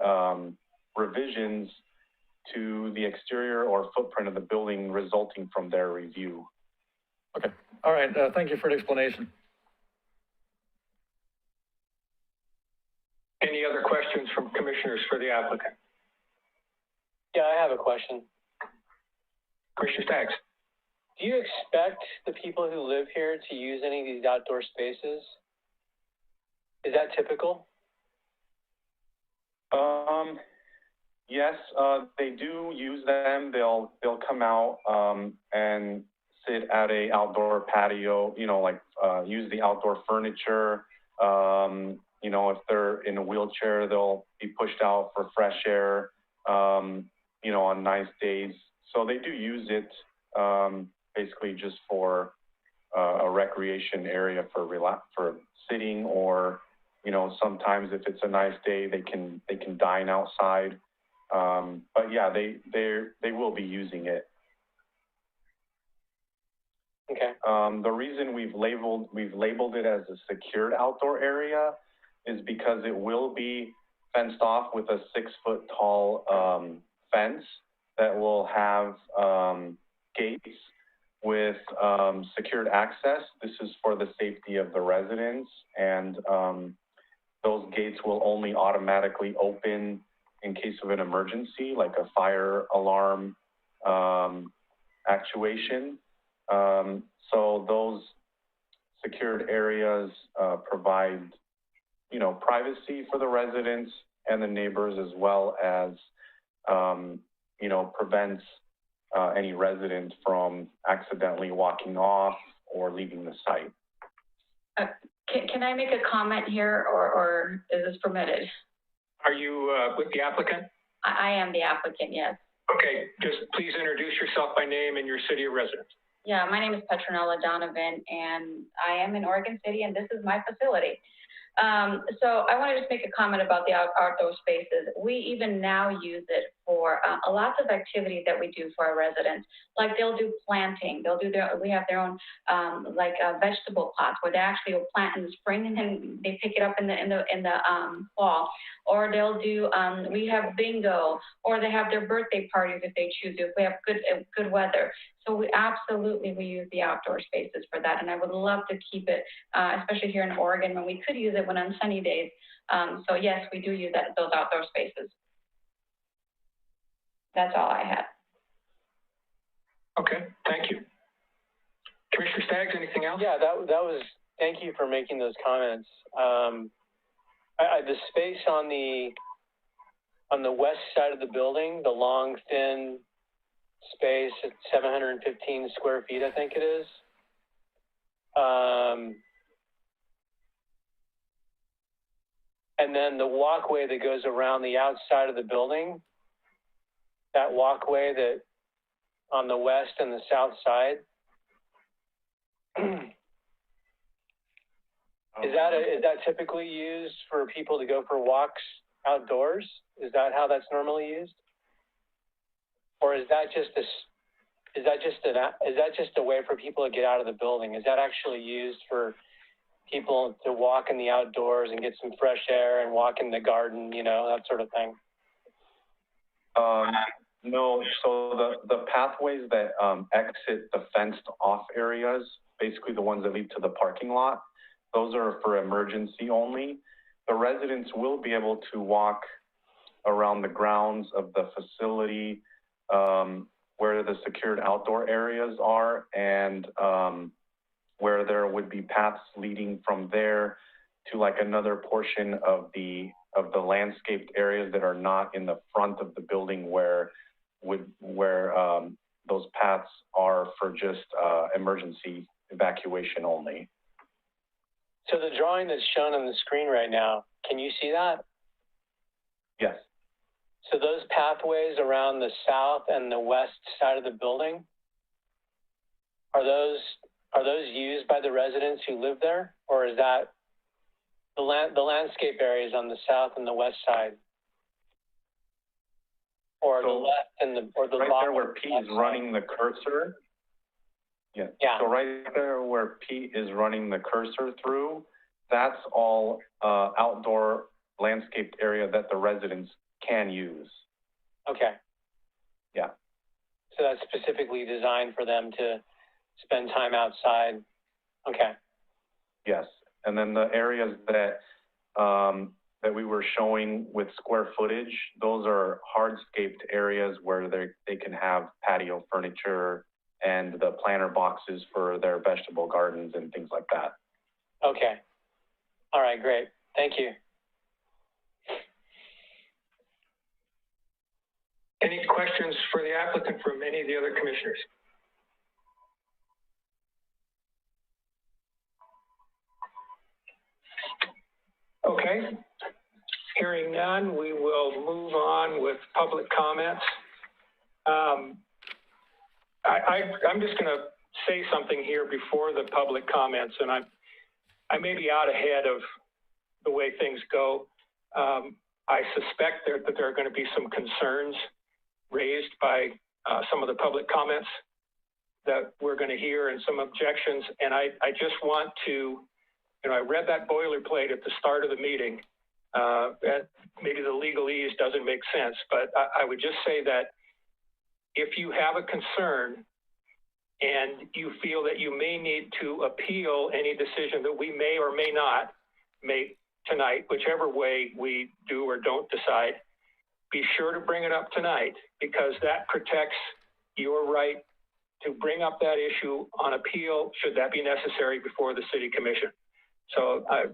revisions to the exterior or footprint of the building resulting from their review. Okay, all right, thank you for the explanation. Any other questions from commissioners for the applicant? Yeah, I have a question. Commissioner Staggs? Do you expect the people who live here to use any of these outdoor spaces? Is that typical? Yes, they do use them. They'll come out and sit at a outdoor patio, you know, like use the outdoor furniture. You know, if they're in a wheelchair, they'll be pushed out for fresh air, you know, on nice days. So they do use it basically just for a recreation area for sitting, or, you know, sometimes if it's a nice day, they can dine outside. But yeah, they will be using it. Okay. The reason we've labeled it as a secured outdoor area is because it will be fenced off with a 6-foot tall fence that will have gates with secured access. This is for the safety of the residents, and those gates will only automatically open in case of an emergency, like a fire alarm actuation. So those secured areas provide, you know, privacy for the residents and the neighbors, as well as, you know, prevents any resident from accidentally walking off or leaving the site. Can I make a comment here, or is this permitted? Are you with the applicant? I am the applicant, yes. Okay, just please introduce yourself by name and your city of residence. Yeah, my name is Petronella Donovan, and I am in Oregon City, and this is my facility. So I want to just make a comment about the outdoor spaces. We even now use it for lots of activities that we do for our residents. Like they'll do planting. We have their own vegetable plots where they actually will plant in the spring and then they pick it up in the fall. Or they'll do we have bingo, or they have their birthday parties if they choose to, if we have good weather. So we use the outdoor spaces for that, and I would love to keep it, especially here in Oregon when we could use it when on sunny days. So yes, we do use those outdoor spaces. That's all I had. Okay, thank you. Commissioner Staggs, anything else? Yeah, that was. Thank you for making those comments. The space on the west side of the building, the long, thin space at 715 square feet, I think it is. And then the walkway that goes around the outside of the building, that walkway that on the west and the south side, is that typically used for people to go for walks outdoors? Is that how that's normally used? Or is that just a way for people to get out of the building? Is that actually used for people to walk in the outdoors and get some fresh air and walk in the garden, you know, that sort of thing? No, so the pathways that exit the fenced off areas, basically the ones that lead to the parking lot, those are for emergency only. The residents will be able to walk around the grounds of the facility where the secured outdoor areas are, and where there would be paths leading from there to like another portion of the landscaped areas that are not in the front of the building, where those paths are for just emergency evacuation only. So the drawing that's shown on the screen right now, can you see that? Yes. So those pathways around the south and the west side of the building, are those used by the residents who live there, or is that the landscape areas on the south and the west side, or so the left and the right there where P is running the cursor? Yeah. Yeah. So right there where Pete is running the cursor through, that's all outdoor landscaped area that the residents can use. Okay. Yeah. So that's specifically designed for them to spend time outside. Okay. Yes. And then the areas that that we were showing with square footage, those are hardscaped areas where they can have patio furniture and the planter boxes for their vegetable gardens and things like that. Okay. All right, great. Thank you. Any questions for the applicant from any of the other commissioners? Okay. Hearing none, we will move on with public comments. I'm just going to say something here before the public comments, and I may be out ahead of the way things go. I suspect that there are going to be some concerns raised by some of the public comments that we're going to hear and some objections. And I just want to, I read that boilerplate at the start of the meeting. That maybe the legalese doesn't make sense, but I would just say that if you have a concern and you feel that you may need to appeal any decision that we may or may not make tonight, whichever way we do or don't decide, be sure to bring it up tonight, because that protects your right to bring up that issue on appeal, should that be necessary, before the City Commission. So I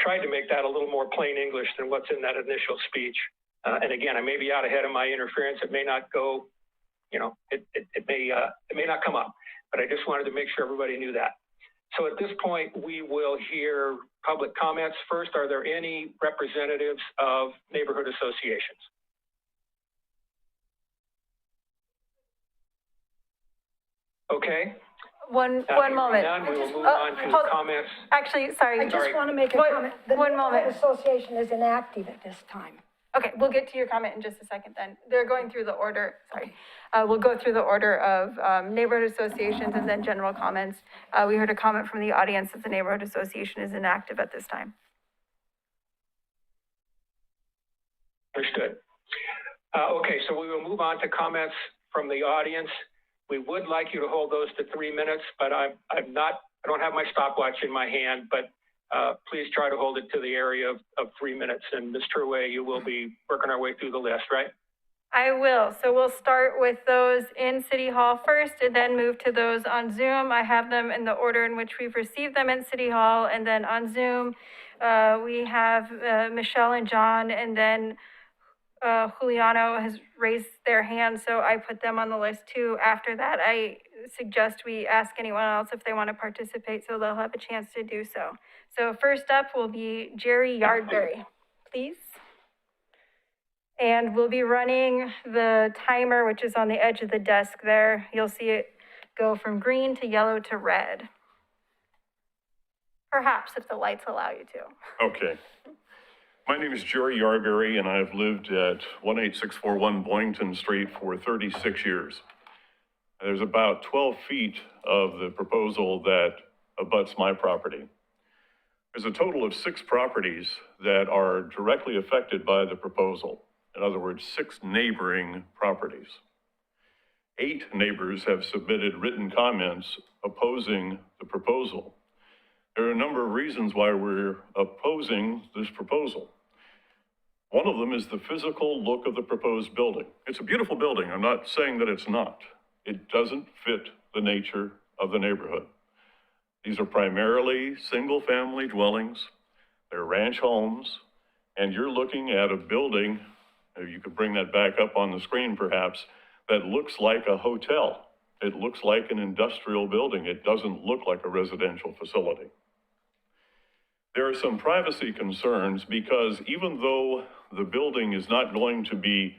tried to make that a little more plain English than what's in that initial speech. And again, I may be out ahead of my interference. It may not go, it may not come up, but I just wanted to make sure everybody knew that. So at this point, we will hear public comments. First, are there any representatives of neighborhood associations? Okay. One moment. None, we will move on to comments. Actually, sorry. I just want to make a comment. The one moment. association is inactive at this time. Okay, we'll get to your comment in just a second then. They're going through the order, sorry. We'll go through the order of neighborhood associations and then general comments. We heard a comment from the audience that the neighborhood association is inactive at this time. Understood. Okay, so we will move on to comments from the audience. We would like you to hold those to 3 minutes, but I don't have my stopwatch in my hand, but please try to hold it to the area of 3 minutes. And Ms. Truway, you will be working our way through the list, right? I will. So we'll start with those in City Hall first and then move to those on Zoom. I have them in the order in which we've received them in City Hall, and then on Zoom, we have Michelle and John, and then Juliano has raised their hand, so I put them on the list too. After that, I suggest we ask anyone else if they want to participate, so they'll have a chance to do so. So first up will be Jerry Yardberry, please. And we'll be running the timer, which is on the edge of the desk there. You'll see it go from green to yellow to red. Perhaps if the lights allow you to. Okay. My name is Jerry Yardberry, and I've lived at 18641 Boynton Street for 36 years. There's about 12 feet of the proposal that abuts my property. There's a total of 6 properties that are directly affected by the proposal. In other words, 6 neighboring properties. 8 neighbors have submitted written comments opposing the proposal. There are a number of reasons why we're opposing this proposal. One of them is the physical look of the proposed building. It's a beautiful building. I'm not saying that it's not. It doesn't fit the nature of the neighborhood. These are primarily single-family dwellings. They're ranch homes, and you're looking at a building, you could bring that back up on the screen perhaps, that looks like a hotel. It looks like an industrial building. It doesn't look like a residential facility. There are some privacy concerns because even though the building is not going to be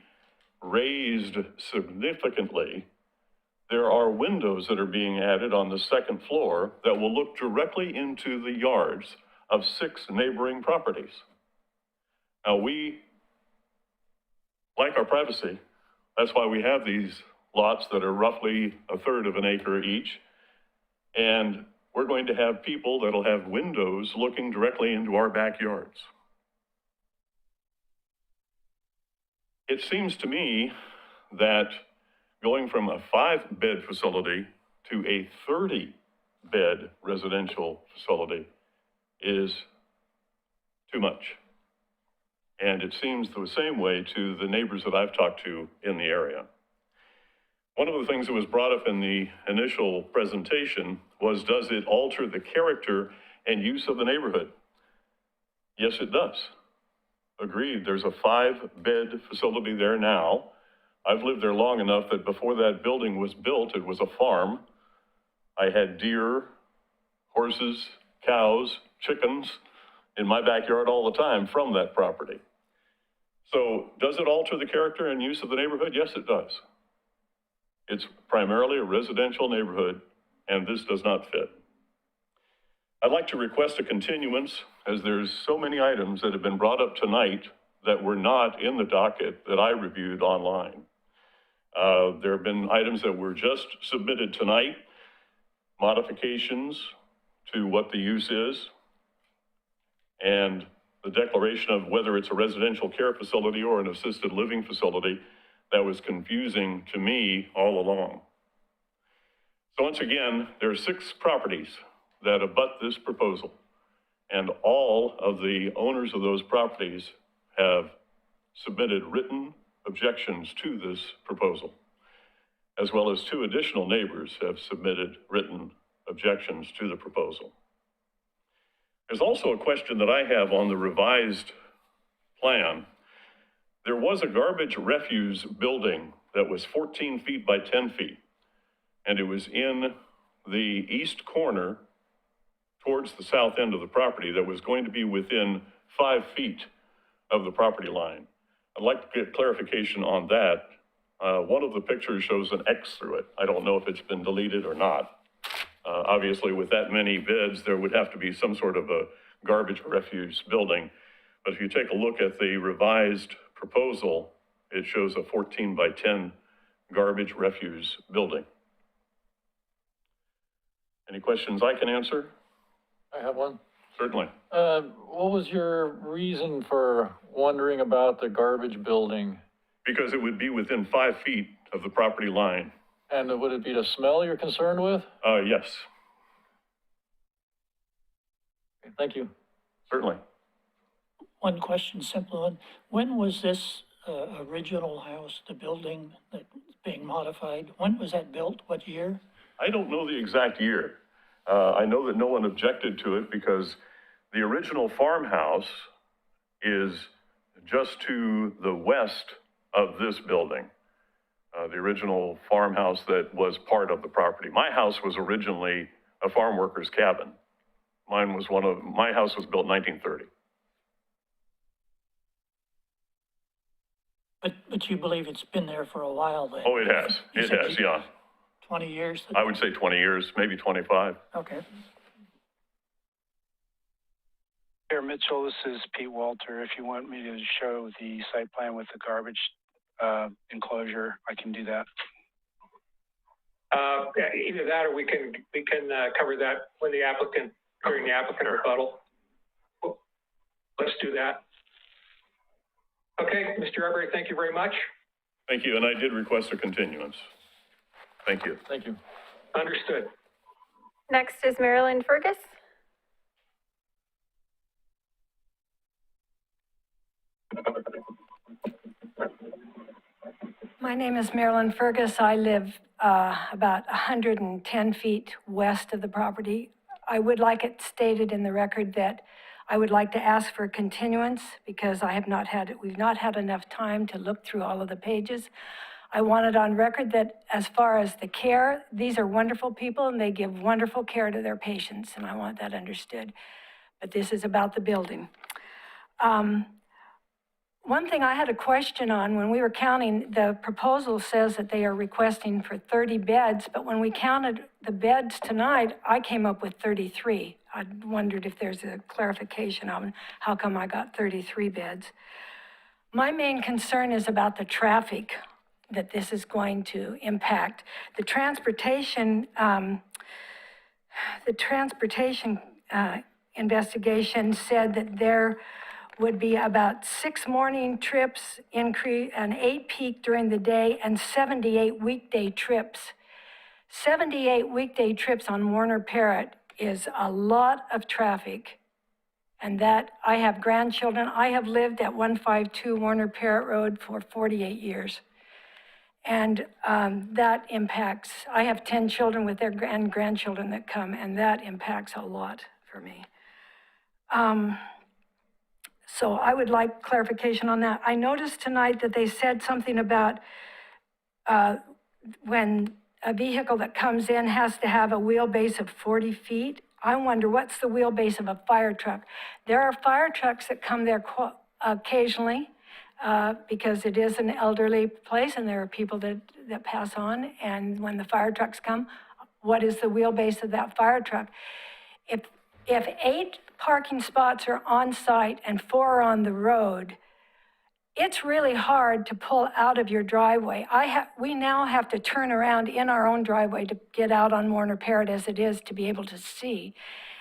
raised significantly, there are windows that are being added on the 2nd floor that will look directly into the yards of 6 neighboring properties. Now, we like our privacy. That's why we have these lots that are roughly 1/3 of an acre each. And we're going to have people that'll have windows looking directly into our backyards. It seems to me that going from a 5-bed facility to a 30-bed residential facility is too much. And it seems the same way to the neighbors that I've talked to in the area. One of the things that was brought up in the initial presentation was, does it alter the character and use of the neighborhood? Yes, it does. Agreed, there's a 5-bed facility there now. I've lived there long enough that before that building was built, it was a farm. I had deer, horses, cows, chickens in my backyard all the time from that property. So does it alter the character and use of the neighborhood? Yes, it does. It's primarily a residential neighborhood, and this does not fit. I'd like to request a continuance, as there's so many items that have been brought up tonight that were not in the docket that I reviewed online. There have been items that were just submitted tonight, modifications to what the use is, and the declaration of whether it's a residential care facility or an assisted living facility that was confusing to me all along. So once again, there are 6 properties that abut this proposal, and all of the owners of those properties have submitted written objections to this proposal, as well as 2 additional neighbors have submitted written objections to the proposal. There's also a question that I have on the revised plan. There was a garbage refuse building that was 14 feet by 10 feet, and it was in the east corner towards the south end of the property that was going to be within 5 feet of the property line. I'd like to get clarification on that. One of the pictures shows an X through it. I don't know if it's been deleted or not. Obviously, with that many beds, there would have to be some sort of a garbage refuse building. But if you take a look at the revised proposal, it shows a 14 by 10 garbage refuse building. Any questions I can answer? I have one. Certainly. What was your reason for wondering about the garbage building? Because it would be within 5 feet of the property line. And would it be the smell you're concerned with? Yes. Thank you. Certainly. One question, simple one. When was this original house, the building that's being modified, when was that built? What year? I don't know the exact year. I know that no one objected to it because the original farmhouse is just to the west of this building. The original farmhouse that was part of the property. My house was originally a farm worker's cabin. My house was built in 1930. But you believe it's been there for a while then? Oh, it has. It has, yeah. 20 years? I would say 20 years, maybe 25. Okay. Chair Mitchell, this is Pete Walter. If you want me to show the site plan with the garbage enclosure, I can do that. Either that or we can cover that when the applicant, during the applicant rebuttal. Let's do that. Okay, Mr. Arbery, thank you very much. Thank you, and I did request a continuance. Thank you. Thank you. Understood. Next is Marilyn Fergus. My name is Marilyn Fergus. I live about 110 feet west of the property. I would like it stated in the record that I would like to ask for a continuance because we've not had enough time to look through all of the pages. I want it on record that as far as the care, these are wonderful people and they give wonderful care to their patients, and I want that understood. But this is about the building. One thing I had a question on when we were counting, the proposal says that they are requesting for 30 beds, but when we counted the beds tonight, I came up with 33. I wondered if there's a clarification on how come I got 33 beds. My main concern is about the traffic that this is going to impact. The transportation the transportation investigation said that there would be about 6 morning trips, increase, an 8 peak during the day, and 78 weekday trips. 78 weekday trips on Warner Parrott is a lot of traffic. And that, I have grandchildren. I have lived at 152 Warner Parrott Road for 48 years. And that impacts, I have 10 children with their grandchildren that come, and that impacts a lot for me. So I would like clarification on that. I noticed tonight that they said something about when a vehicle that comes in has to have a wheelbase of 40 feet. I wonder what's the wheelbase of a fire truck? There are fire trucks that come there occasionally because it is an elderly place and there are people that pass on. And when the fire trucks come, what is the wheelbase of that fire truck? If 8 parking spots are on site and 4 are on the road, it's really hard to pull out of your driveway. We now have to turn around in our own driveway to get out on Warner Parrott as it is to be able to see.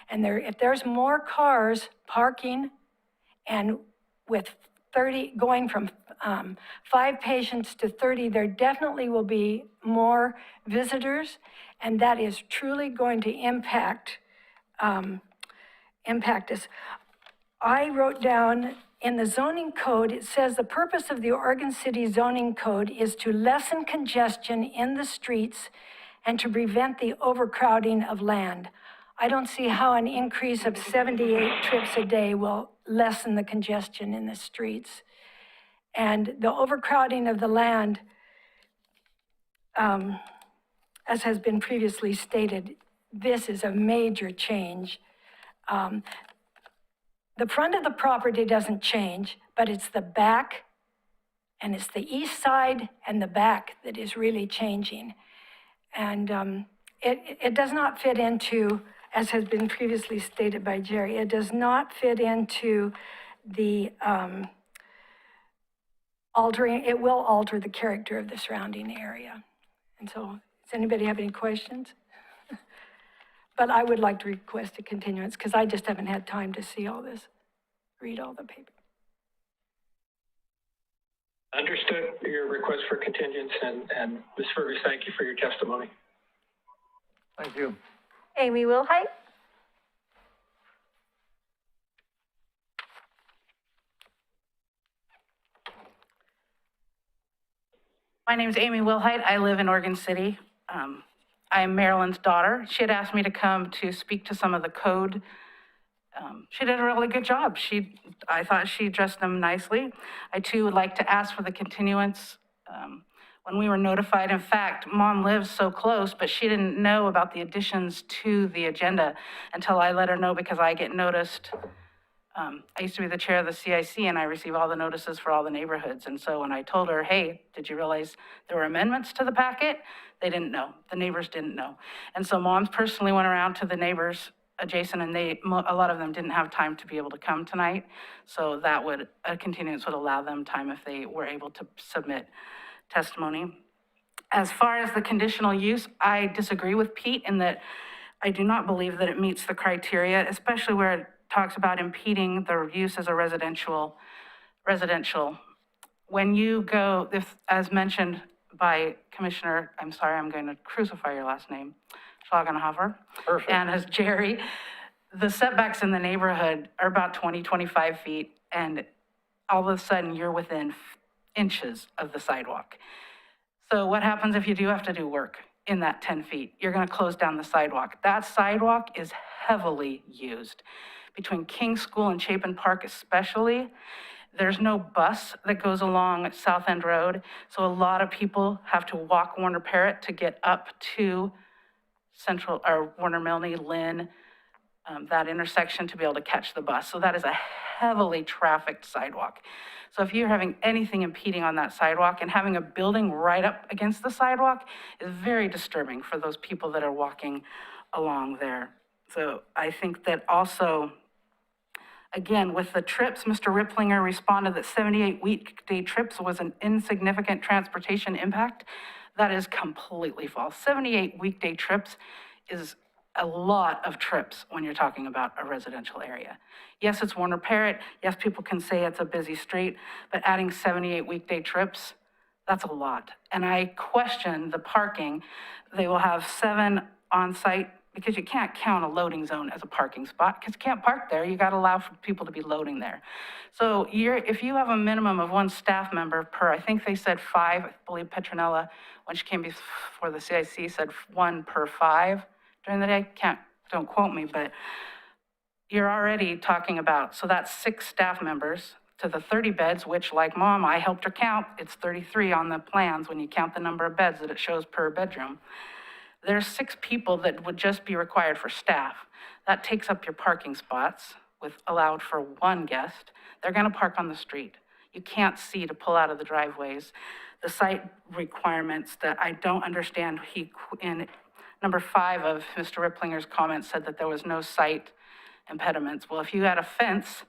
And if there's more cars parking and with 30, going from 5 patients to 30, there definitely will be more visitors, and that is truly going to impact us. I wrote down in the zoning code, it says the purpose of the Oregon City zoning code is to lessen congestion in the streets and to prevent the overcrowding of land. I don't see how an increase of 78 trips a day will lessen the congestion in the streets. And the overcrowding of the land, as has been previously stated, this is a major change. The front of the property doesn't change, but it's the back, and it's the east side and the back that is really changing. And it does not fit into, as has been previously stated by Jerry, it does not fit into the it will alter the character of the surrounding area. And so, does anybody have any questions? But I would like to request a continuance because I just haven't had time to see all this, read all the paper. Understood your request for continuance, and Ms. Fergus, thank you for your testimony. Thank you. Amy Wilhite? My name's Amy Wilhite. I live in Oregon City. I am Marilyn's daughter. She had asked me to come to speak to some of the code. She did a really good job. I thought she addressed them nicely. I too would like to ask for the continuance. When we were notified, in fact, Mom lives so close, but she didn't know about the additions to the agenda until I let her know because I get noticed. I used to be the chair of the CIC and I receive all the notices for all the neighborhoods. And so when I told her, hey, did you realize there were amendments to the packet? They didn't know. The neighbors didn't know. And so Moms personally went around to the neighbors adjacent and a lot of them didn't have time to be able to come tonight. So a continuance would allow them time if they were able to submit testimony. As far as the conditional use, I disagree with Pete in that I do not believe that it meets the criteria, especially where it talks about impeding the use as a residential. When you go, as mentioned by Commissioner, I'm sorry, I'm going to crucify your last name, Schlagenhofer. Perfect. And as Jerry, the setbacks in the neighborhood are about 20, 25 feet, and all of a sudden you're within inches of the sidewalk. So what happens if you do have to do work in that 10 feet? You're gonna close down the sidewalk. That sidewalk is heavily used. Between King School and Chapin Park especially, there's no bus that goes along South End Road. So a lot of people have to walk Warner Parrott to get up to Central, or Warner Milne, Lynn, that intersection to be able to catch the bus. So that is a heavily trafficked sidewalk. So if you're having anything impeding on that sidewalk and having a building right up against the sidewalk is very disturbing for those people that are walking along there. So I think that also, again, with the trips, Mr. Ripplinger responded that 78 weekday trips was an insignificant transportation impact. That is completely false. 78 weekday trips is a lot of trips when you're talking about a residential area. Yes, it's Warner Parrott. Yes, people can say it's a busy street, but adding 78 weekday trips, that's a lot. And I question the parking. They will have 7 on-site, because you can't count a loading zone as a parking spot, because you can't park there. You got to allow for people to be loading there. So if you have a minimum of 1 staff member per, I think they said 5, I believe Petronella, when she came before the CIC, said 1 per 5 during the day. Don't quote me, but you're already talking about, so that's 6 staff members to the 30 beds, which, like Mom, I helped her count. It's 33 on the plans when you count the number of beds that it shows per bedroom. There's 6 people that would just be required for staff. That takes up your parking spots with allowed for 1 guest. They're going to park on the street. You can't see to pull out of the driveways. The site requirements that I don't understand, in number 5 of Mr. Ripplinger's comments said that there was no site impediments. Well, if you had a fence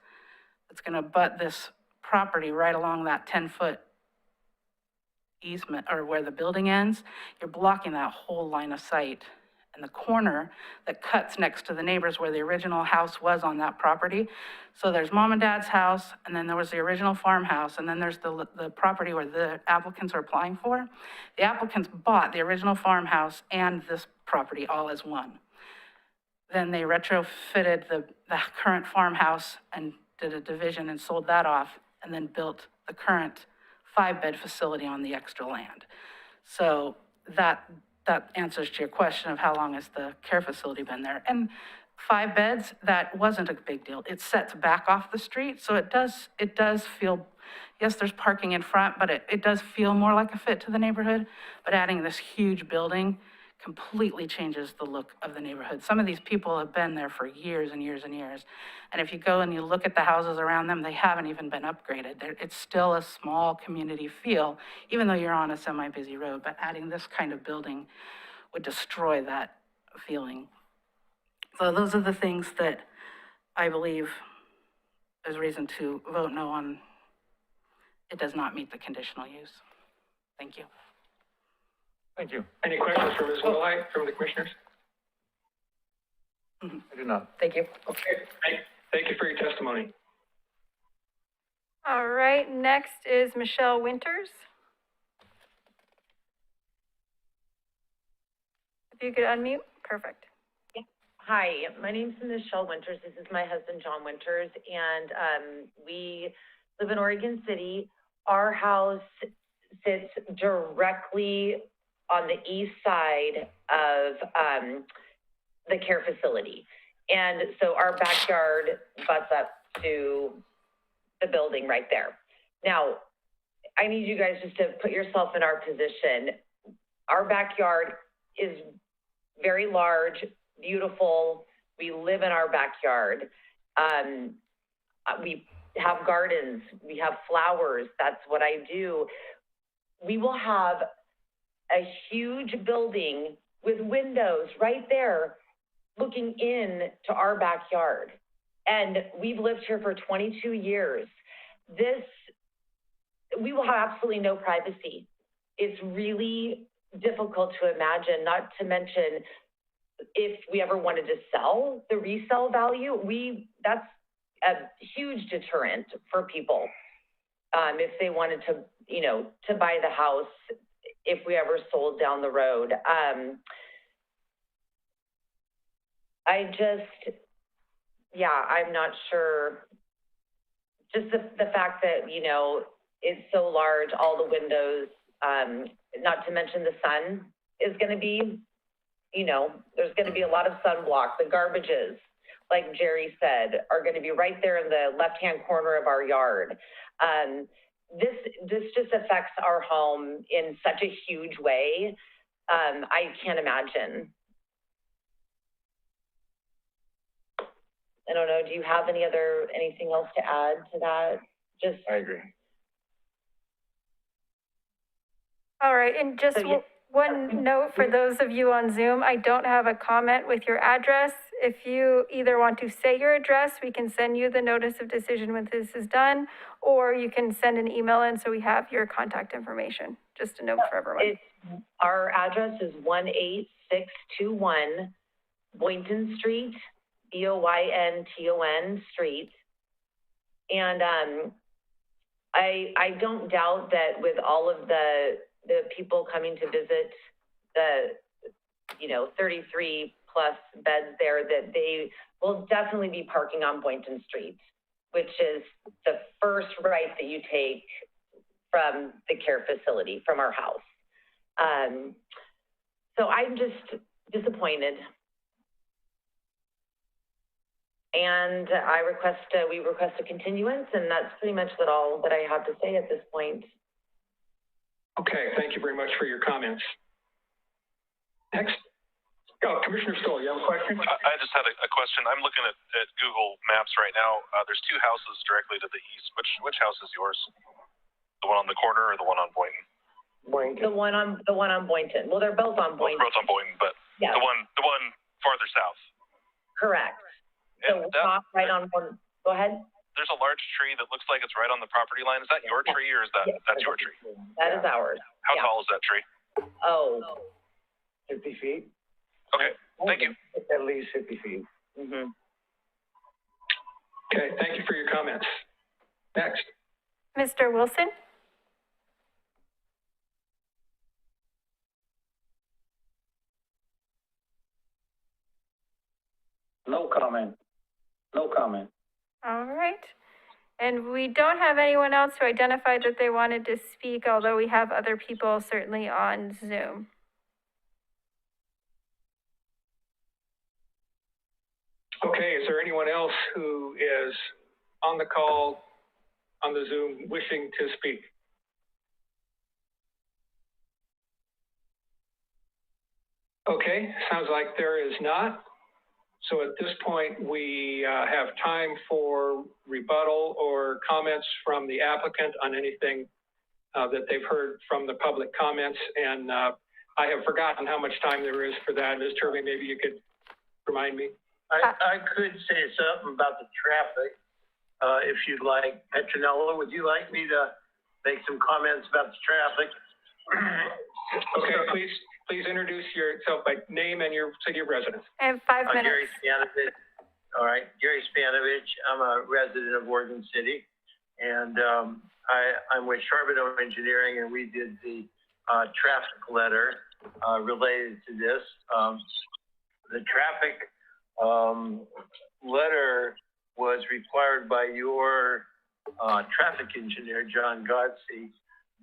that's going to butt this property right along that 10-foot easement, or where the building ends, you're blocking that whole line of sight. And the corner that cuts next to the neighbors where the original house was on that property. So there's Mom and Dad's house, and then there was the original farmhouse, and then there's the property where the applicants are applying for. The applicants bought the original farmhouse and this property all as one. Then they retrofitted the current farmhouse and did a division and sold that off, and then built the current 5-bed facility on the extra land. So that answers to your question of how long has the care facility been there. And 5 beds, that wasn't a big deal. It sets back off the street, so it does feel, yes, there's parking in front, but it does feel more like a fit to the neighborhood. But adding this huge building completely changes the look of the neighborhood. Some of these people have been there for years and years and years. And if you go and you look at the houses around them, they haven't even been upgraded. It's still a small community feel, even though you're on a semi-busy road. But adding this kind of building would destroy that feeling. So those are the things that I believe there's reason to vote no on. It does not meet the conditional use. Thank you. Thank you. Any questions for Ms. Wilhite from the commissioners? I do not. Thank you. Okay, thank you for your testimony. All right, next is Michelle Winters. If you could unmute, perfect. Hi, my name's Michelle Winters. This is my husband, John Winters, and we live in Oregon City. Our house sits directly on the east side of the care facility. And so our backyard butts up to the building right there. Now, I need you guys just to put yourself in our position. Our backyard is very large, beautiful. We live in our backyard. We have gardens, we have flowers. That's what I do. We will have a huge building with windows right there looking in to our backyard. And we've lived here for 22 years. We will have absolutely no privacy. It's really difficult to imagine, not to mention if we ever wanted to sell the resale value, that's a huge deterrent for people. If they wanted to, to buy the house, if we ever sold down the road. I'm not sure. Just the fact that, it's so large, all the windows, not to mention the sun is going to be, there's going to be a lot of sunblock. The garbages, like Jerry said, are going to be right there in the left-hand corner of our yard. This just affects our home in such a huge way. I can't imagine. I don't know. Do you have anything else to add to that? I agree. All right, and just one note for those of you on Zoom, I don't have a comment with your address. If you either want to say your address, we can send you the notice of decision when this is done, or you can send an email in so we have your contact information. Just a note for everyone. Our address is 18621 Boynton Street, Boynton Street. And I don't doubt that with all of the people coming to visit the, 33 plus beds there, that they will definitely be parking on Boynton Street, which is the first right that you take from the care facility, from our house. So I'm just disappointed. And we request a continuance, and that's pretty much all that I have to say at this point. Okay, thank you very much for your comments. Next. Commissioner Stoll, you have a question? I just had a question. I'm looking at Google Maps right now. There's two houses directly to the east. Which house is yours? The one on the corner or the one on Boynton? Boynton. The one on Boynton. Well, they're both on Boynton. Both on Boynton, but yeah. the one farther south. Correct. And so right on one. Go ahead. There's a large tree that looks like it's right on the property line. Is that your tree or is that's your tree? That is ours. How tall is that tree? 50 feet. Okay, thank you. At least 50 feet. Mm-hmm. Okay, thank you for your comments. Next. Mr. Wilson? No comment. No comment. All right. And we don't have anyone else who identified that they wanted to speak, although we have other people certainly on Zoom. Okay, is there anyone else who is on the call, on the Zoom, wishing to speak? Okay, sounds like there is not. So at this point, we have time for rebuttal or comments from the applicant on anything that they've heard from the public comments. And I have forgotten how much time there is for that. Ms. Turvey, maybe you could remind me. I could say something about the traffic, if you'd like. Petronella, would you like me to make some comments about the traffic? Okay, please introduce yourself by name and your city of residence. And 5 minutes. Gary Spanovich. All right, Gary Spanovich. I'm a resident of Oregon City, and I'm with Charbonneau Engineering, and we did the traffic letter related to this. The traffic letter was required by your traffic engineer, John Godsey,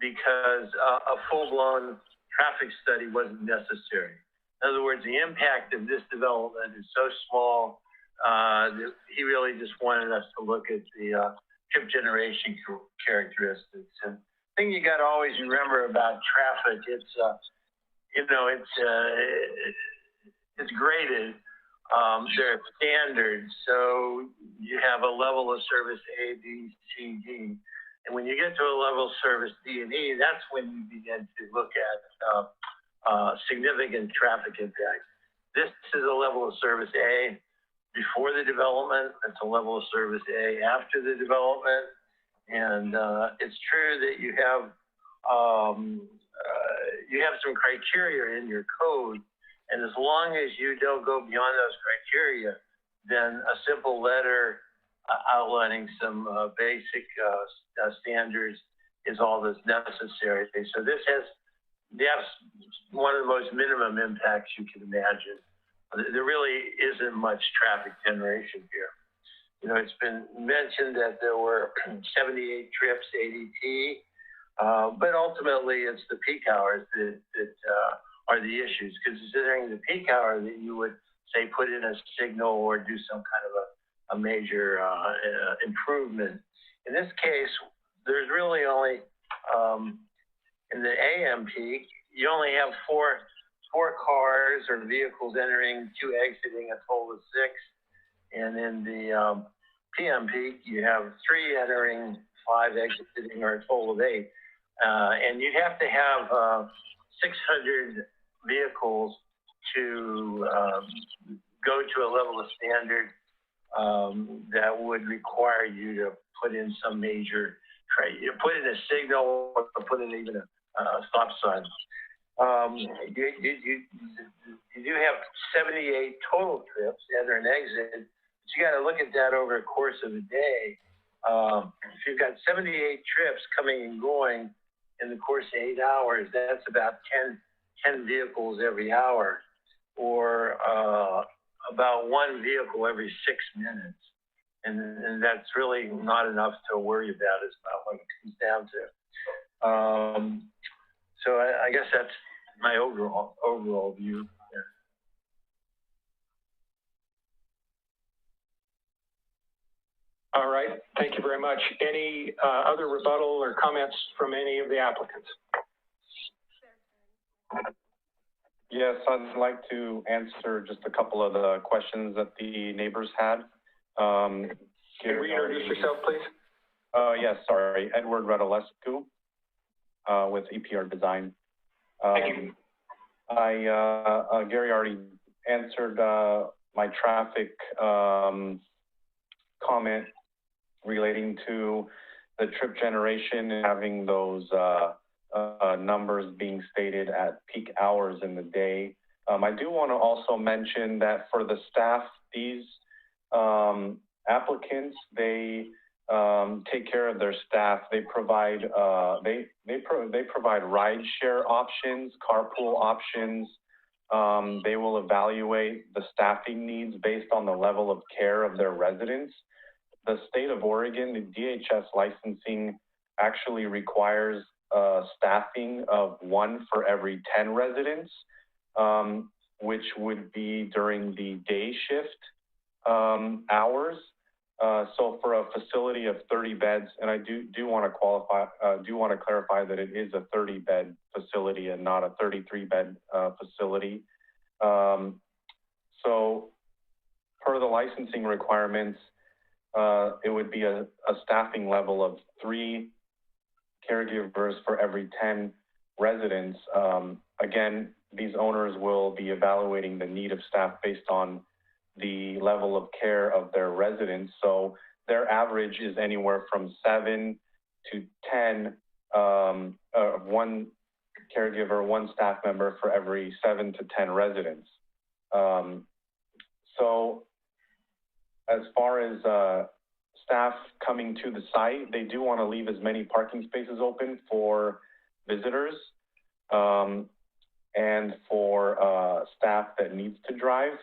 because a full-blown traffic study wasn't necessary. In other words, the impact of this development is so small that he really just wanted us to look at the trip generation characteristics. And the thing you got to always remember about traffic, it's graded. There are standards, so you have a level of service A, B, C, D. And when you get to a level of service D and E, that's when you begin to look at significant traffic impact. This is a level of service A before the development. It's a level of service A after the development. And it's true that you have some criteria in your code. And as long as you don't go beyond those criteria, then a simple letter outlining some basic standards is all that's necessary. So this has one of the most minimum impacts you can imagine. There really isn't much traffic generation here. It's been mentioned that there were 78 trips ADT, but ultimately it's the peak hours that are the issues, because it's during the peak hour that you would, say, put in a signal or do some kind of a major improvement. In this case, there's really only, in the AM peak, you only have four cars or vehicles entering, 2 exiting, a total of 6. And in the PM peak, you have 3 entering, 5 exiting, or a total of 8. And you'd have to have 600 vehicles to go to a level of standard that would require you to put in some major, put in a signal or put in even a stop sign. you do have 78 total trips, enter and exit, but you got to look at that over the course of the day. If you've got 78 trips coming and going in the course of 8 hours, that's about 10 vehicles every hour, or about one vehicle every 6 minutes. And that's really not enough to worry about, is about what it comes down to. So I guess that's my overall view. All right, thank you very much. Any other rebuttal or comments from any of the applicants? Yes, I'd like to answer just a couple of the questions that the neighbors had. Can you reintroduce yourself, please? Yes, sorry, Edward Radulescu with EPR Design. Thank you. Gary already answered my traffic comment relating to the trip generation and having those numbers being stated at peak hours in the day. I do want to also mention that for the staff, these applicants, they take care of their staff. They provide they provide ride share options, carpool options. They will evaluate the staffing needs based on the level of care of their residents. The state of Oregon, the DHS licensing actually requires staffing of 1 for every 10 residents, which would be during the day shift hours. So for a facility of 30 beds, and I do want to clarify that it is a 30-bed facility and not a 33-bed facility. So per the licensing requirements, it would be a staffing level of 3 caregivers for every 10 residents. Again, these owners will be evaluating the need of staff based on the level of care of their residents. So their average is anywhere from 7 to 10, 1 caregiver, 1 staff member for every 7 to 10 residents. So as far as staff coming to the site, they do want to leave as many parking spaces open for visitors and for staff that needs to drive.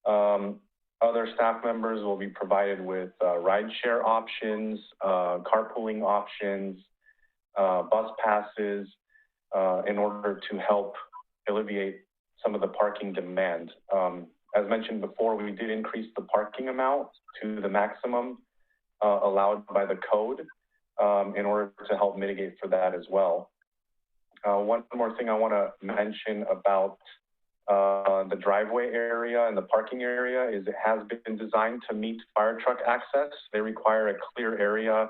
Other staff members will be provided with ride share options, carpooling options, bus passes in order to help alleviate some of the parking demand. As mentioned before, we did increase the parking amount to the maximum allowed by the code in order to help mitigate for that as well. One more thing I want to mention about the driveway area and the parking area is it has been designed to meet fire truck access. They require a clear area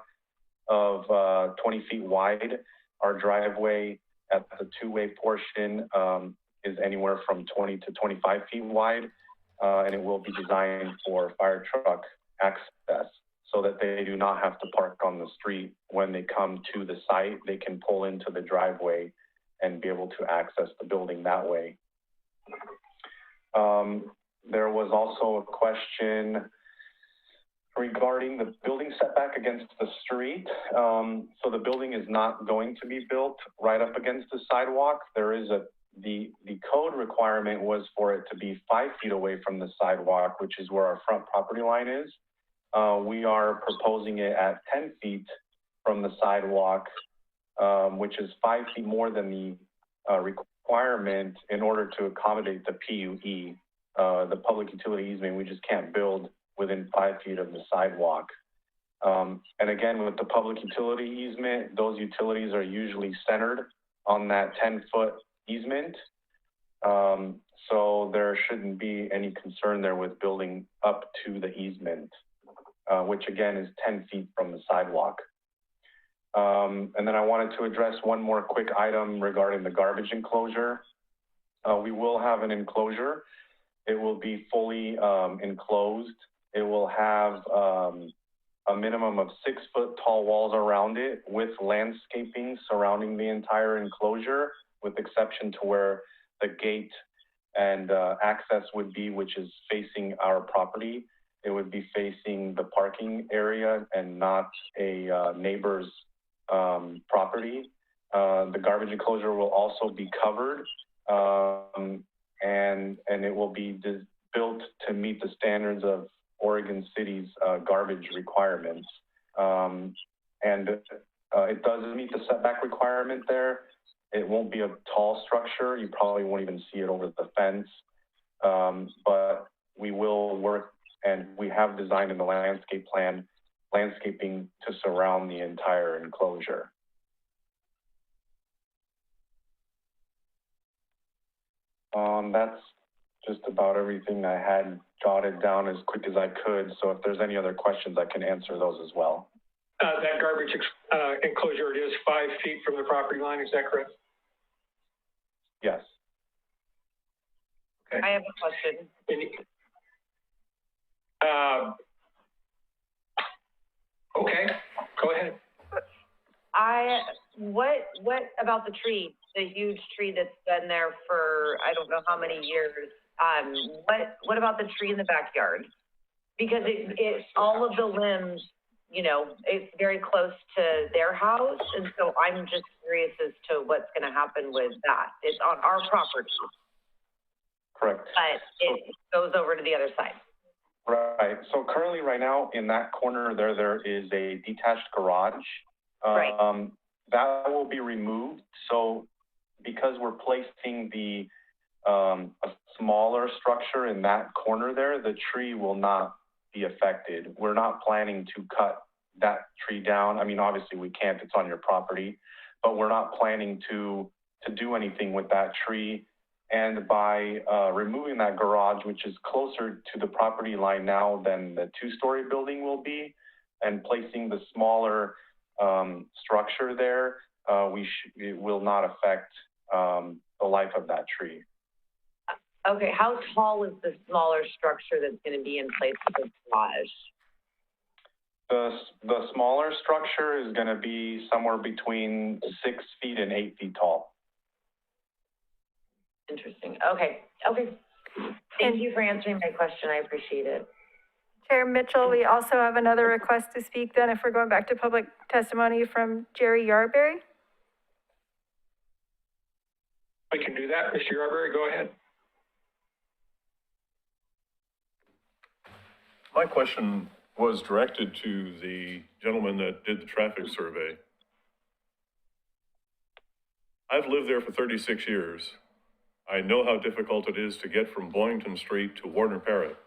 of 20 feet wide. Our driveway at the two-way portion is anywhere from 20 to 25 feet wide, and it will be designed for fire truck access so that they do not have to park on the street. When they come to the site, they can pull into the driveway and be able to access the building that way. There was also a question regarding the building setback against the street. So the building is not going to be built right up against the sidewalk. There is the code requirement was for it to be 5 feet away from the sidewalk, which is where our front property line is. We are proposing it at 10 feet from the sidewalk, which is 5 feet more than the requirement in order to accommodate the PUE, the public utility easement. We just can't build within 5 feet of the sidewalk. And again, with the public utility easement, those utilities are usually centered on that 10-foot easement. So there shouldn't be any concern there with building up to the easement, which again is 10 feet from the sidewalk. And then I wanted to address one more quick item regarding the garbage enclosure. We will have an enclosure. It will be fully enclosed. It will have a minimum of 6-foot tall walls around it with landscaping surrounding the entire enclosure, with exception to where the gate and access would be, which is facing our property. It would be facing the parking area and not a neighbor's property. The garbage enclosure will also be covered, and it will be built to meet the standards of Oregon City's garbage requirements. It does meet the setback requirement there. It won't be a tall structure. You probably won't even see it over the fence. But we will work, and we have designed in the landscape plan, landscaping to surround the entire enclosure. That's just about everything I had jotted down as quick as I could. So if there's any other questions, I can answer those as well. That garbage enclosure, it is 5 feet from the property line, is that correct? Yes. Okay. I have a question. Okay, go ahead. What about the tree, the huge tree that's been there for, I don't know how many years? What about the tree in the backyard? Because it's all of the limbs, you know, it's very close to their house. And so I'm just curious as to what's going to happen with that. It's on our property. Correct. But it goes over to the other side. Right. So currently right now in that corner there is a detached garage. Right. That will be removed. So because we're placing the a smaller structure in that corner there, the tree will not be affected. We're not planning to cut that tree down. I mean, obviously we can't, it's on your property, but we're not planning to do anything with that tree. And by removing that garage, which is closer to the property line now than the two-story building will be, and placing the smaller structure there, it will not affect the life of that tree. Okay, how tall is the smaller structure that's going to be in place of the garage? The smaller structure is going to be somewhere between 6 feet and 8 feet tall. Interesting. Okay. Thank you for answering my question. I appreciate it. Chair Mitchell, we also have another request to speak then if we're going back to public testimony from Jerry Yarberry. I can do that. Mr. Yarberry, go ahead. My question was directed to the gentleman that did the traffic survey. I've lived there for 36 years. I know how difficult it is to get from Boynton Street to Warner Parrott.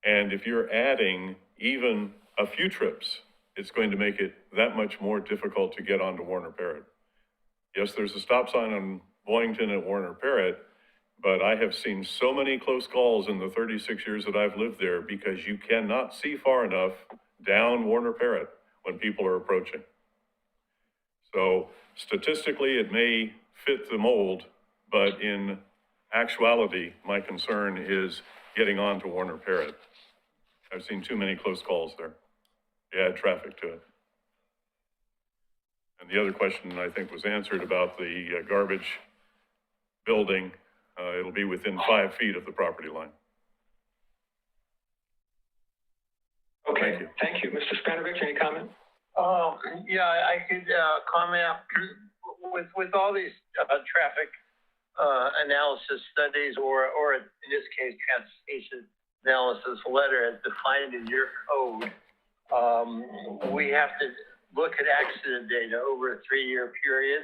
And if you're adding even a few trips, it's going to make it that much more difficult to get onto Warner Parrott. Yes, there's a stop sign on Boynton at Warner Parrott, but I have seen so many close calls in the 36 years that I've lived there because you cannot see far enough down Warner Parrott when people are approaching. So statistically, it may fit the mold, but in actuality, my concern is getting on to Warner Parrott. I've seen too many close calls there. You add traffic to it. And the other question I think was answered about the garbage building. It'll be within 5 feet of the property line. Okay, thank you. Mr. Spanovich, any comment? Yeah, I could comment with all these traffic analysis studies, or in this case, transportation analysis letter as defined in your code. We have to look at accident data over a 3-year period.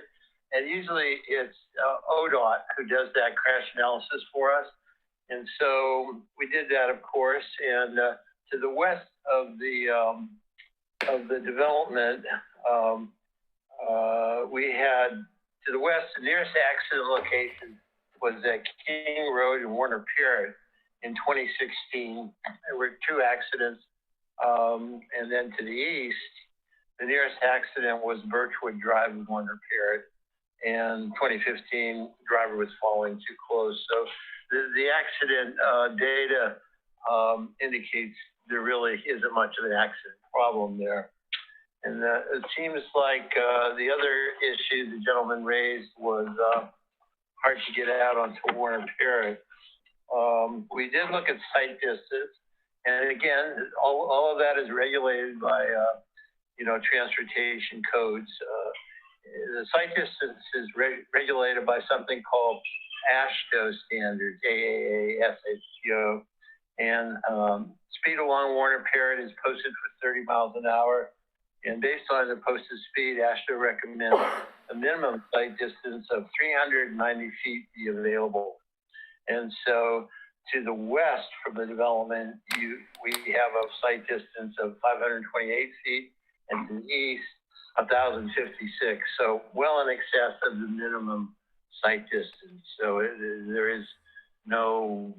And usually it's ODOT who does that crash analysis for us. And so we did that, of course, and to the west of the development, we had, to the west, the nearest accident location was at King Road in Warner Parrott in 2016. There were 2 accidents. And then to the east, the nearest accident was Birchwood Drive in Warner Parrott. And 2015, the driver was following too close. So the accident data indicates there really isn't much of an accident problem there. And it seems like the other issue the gentleman raised was hard to get out onto Warner Parrott. We did look at site distance, and again, all of that is regulated by transportation codes. The site distance is regulated by something called AASHTO standards, AAA-SHTO, and speed along Warner Parrott is posted for 30 miles an hour. And based on the posted speed, AASHTO recommends a minimum site distance of 390 feet be available. And so to the west from the development, we have a site distance of 528 feet, and to the east, 1,056. So well in excess of the minimum site distance. So there is no,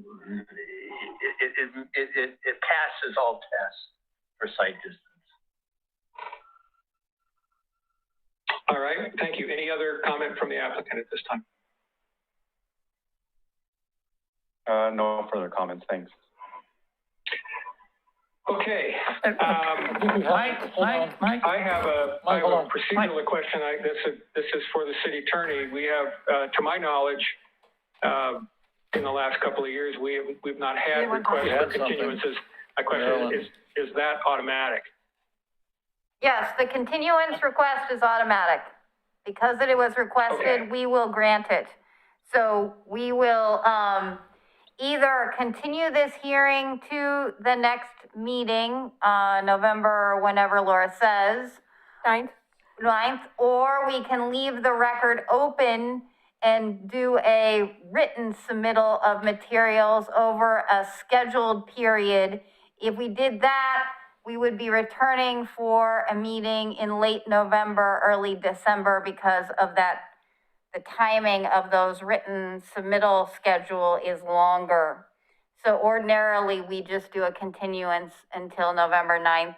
it passes all tests for site distance. All right, thank you. Any other comment from the applicant at this time? No further comments, thanks. Okay. Mike. I have a procedural question. This is for the city attorney. We have, to my knowledge, in the last couple of years, we've not had requests for continuances. My question is that automatic? Yes, the continuance request is automatic. Because it was requested, we will grant it. So we will either continue this hearing to the next meeting, November, whenever Laura says. 9th, or we can leave the record open and do a written submittal of materials over a scheduled period. If we did that, we would be returning for a meeting in late November, early December, because of that, the timing of those written submittal schedule is longer. So ordinarily, we just do a continuance until November 9th.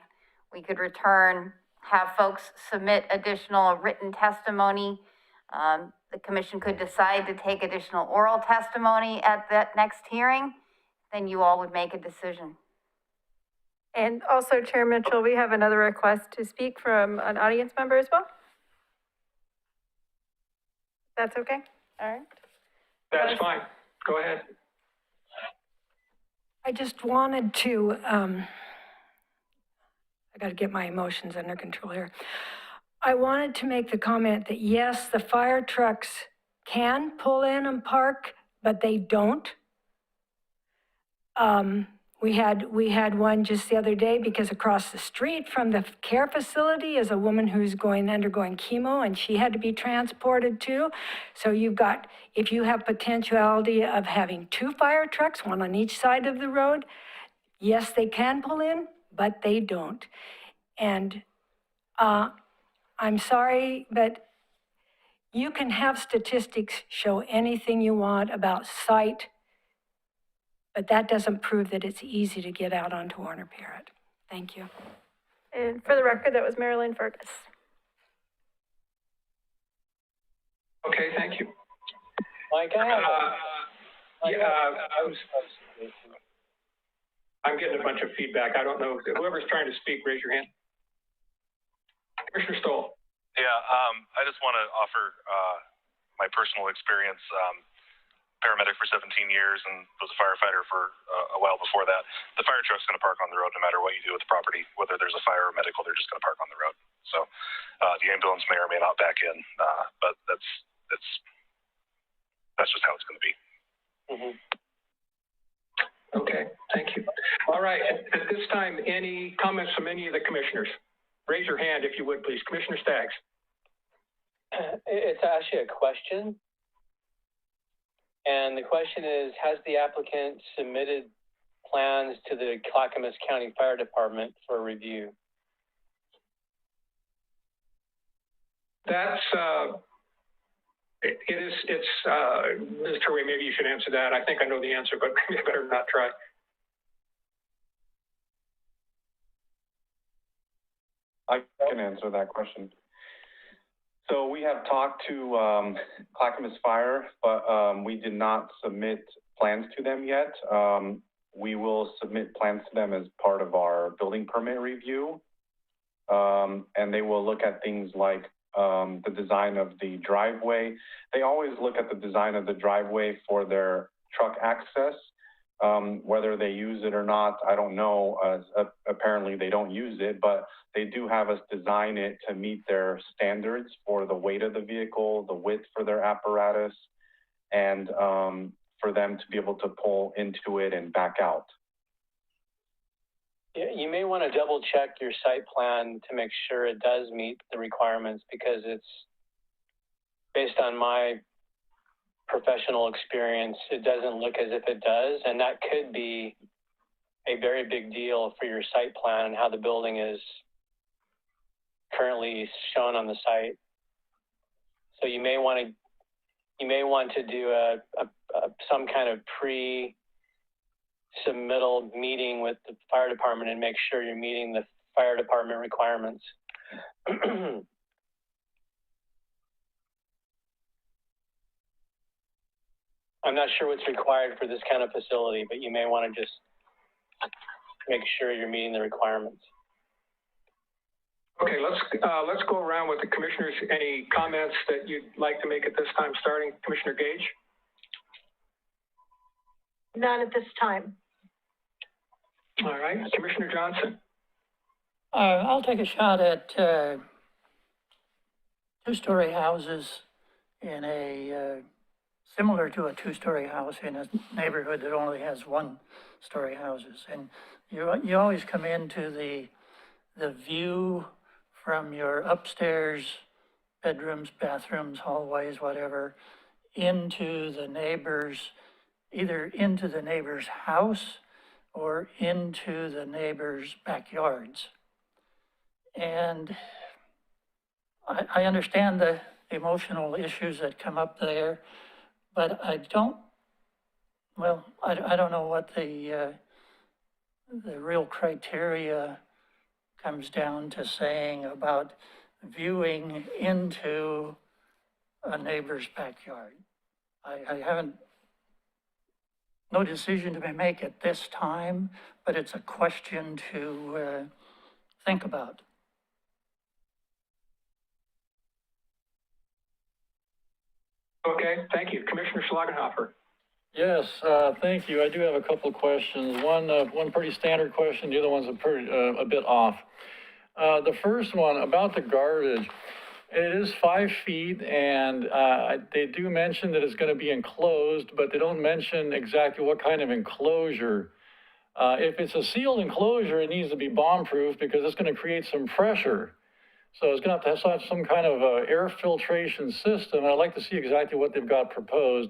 We could return, have folks submit additional written testimony. The commission could decide to take additional oral testimony at that next hearing. Then you all would make a decision. And also, Chair Mitchell, we have another request to speak from an audience member as well. That's okay? All right. That's fine. Go ahead. I just wanted to, I got to get my emotions under control here. I wanted to make the comment that yes, the fire trucks can pull in and park, but they don't. We had one just the other day because across the street from the care facility is a woman who's undergoing chemo, and she had to be transported too. So you've got, if you have potentiality of having 2 fire trucks, one on each side of the road, yes, they can pull in, but they don't. And I'm sorry, but you can have statistics show anything you want about site, but that doesn't prove that it's easy to get out onto Warner Parrott. Thank you. And for the record, that was Marilyn Fergus. Okay, thank you. Mike, I'm getting a bunch of feedback. I don't know. Whoever's trying to speak, raise your hand. Commissioner Stoll. Yeah, I just want to offer my personal experience. Paramedic for 17 years and was a firefighter for a while before that. The fire truck's going to park on the road no matter what you do with the property, whether there's a fire or medical, they're just going to park on the road. So the ambulance may or may not back in, but that's just how it's going to be. Mm-hmm. Okay, thank you. All right, at this time, any comments from any of the commissioners? Raise your hand if you would, please. Commissioner Staggs. It's actually a question. And the question is, has the applicant submitted plans to the Clackamas County Fire Department for review? That's, it's Ms. Turway, maybe you should answer that. I think I know the answer, but maybe I better not try. I can answer that question. So we have talked to Clackamas Fire, but we did not submit plans to them yet. We will submit plans to them as part of our building permit review. and they will look at things like the design of the driveway. They always look at the design of the driveway for their truck access. Whether they use it or not, I don't know. Apparently they don't use it, but they do have us design it to meet their standards for the weight of the vehicle, the width for their apparatus, and for them to be able to pull into it and back out. Yeah, you may want to double check your site plan to make sure it does meet the requirements, because it's based on my professional experience, it doesn't look as if it does, and that could be a very big deal for your site plan and how the building is currently shown on the site. So you may want to do some kind of pre-submittal meeting with the fire department and make sure you're meeting the fire department requirements. I'm not sure what's required for this kind of facility, but you may want to just make sure you're meeting the requirements. Okay, let's go around with the commissioners. Any comments that you'd like to make at this time, starting Commissioner Gage? None at this time. All right, Commissioner Johnson. I'll take a shot at two-story houses in a similar to a two-story house in a neighborhood that only has one-story houses. And you always come into the view from your upstairs bedrooms, bathrooms, hallways, whatever, into the neighbor's, either into the neighbor's house or into the neighbor's backyards. And I understand the emotional issues that come up there, but I don't know what the real criteria comes down to saying about viewing into a neighbor's backyard. I haven't, no decision to make at this time, but it's a question to think about. Okay, thank you. Commissioner Schlagenhofer. Yes, thank you. I do have a couple of questions. One pretty standard question. The other one's a bit off. The first one about the garbage. It is 5 feet, and they do mention that it's going to be enclosed, but they don't mention exactly what kind of enclosure. If it's a sealed enclosure, it needs to be bomb-proof because it's going to create some pressure. So it's going to have some kind of air filtration system. I'd like to see exactly what they've got proposed,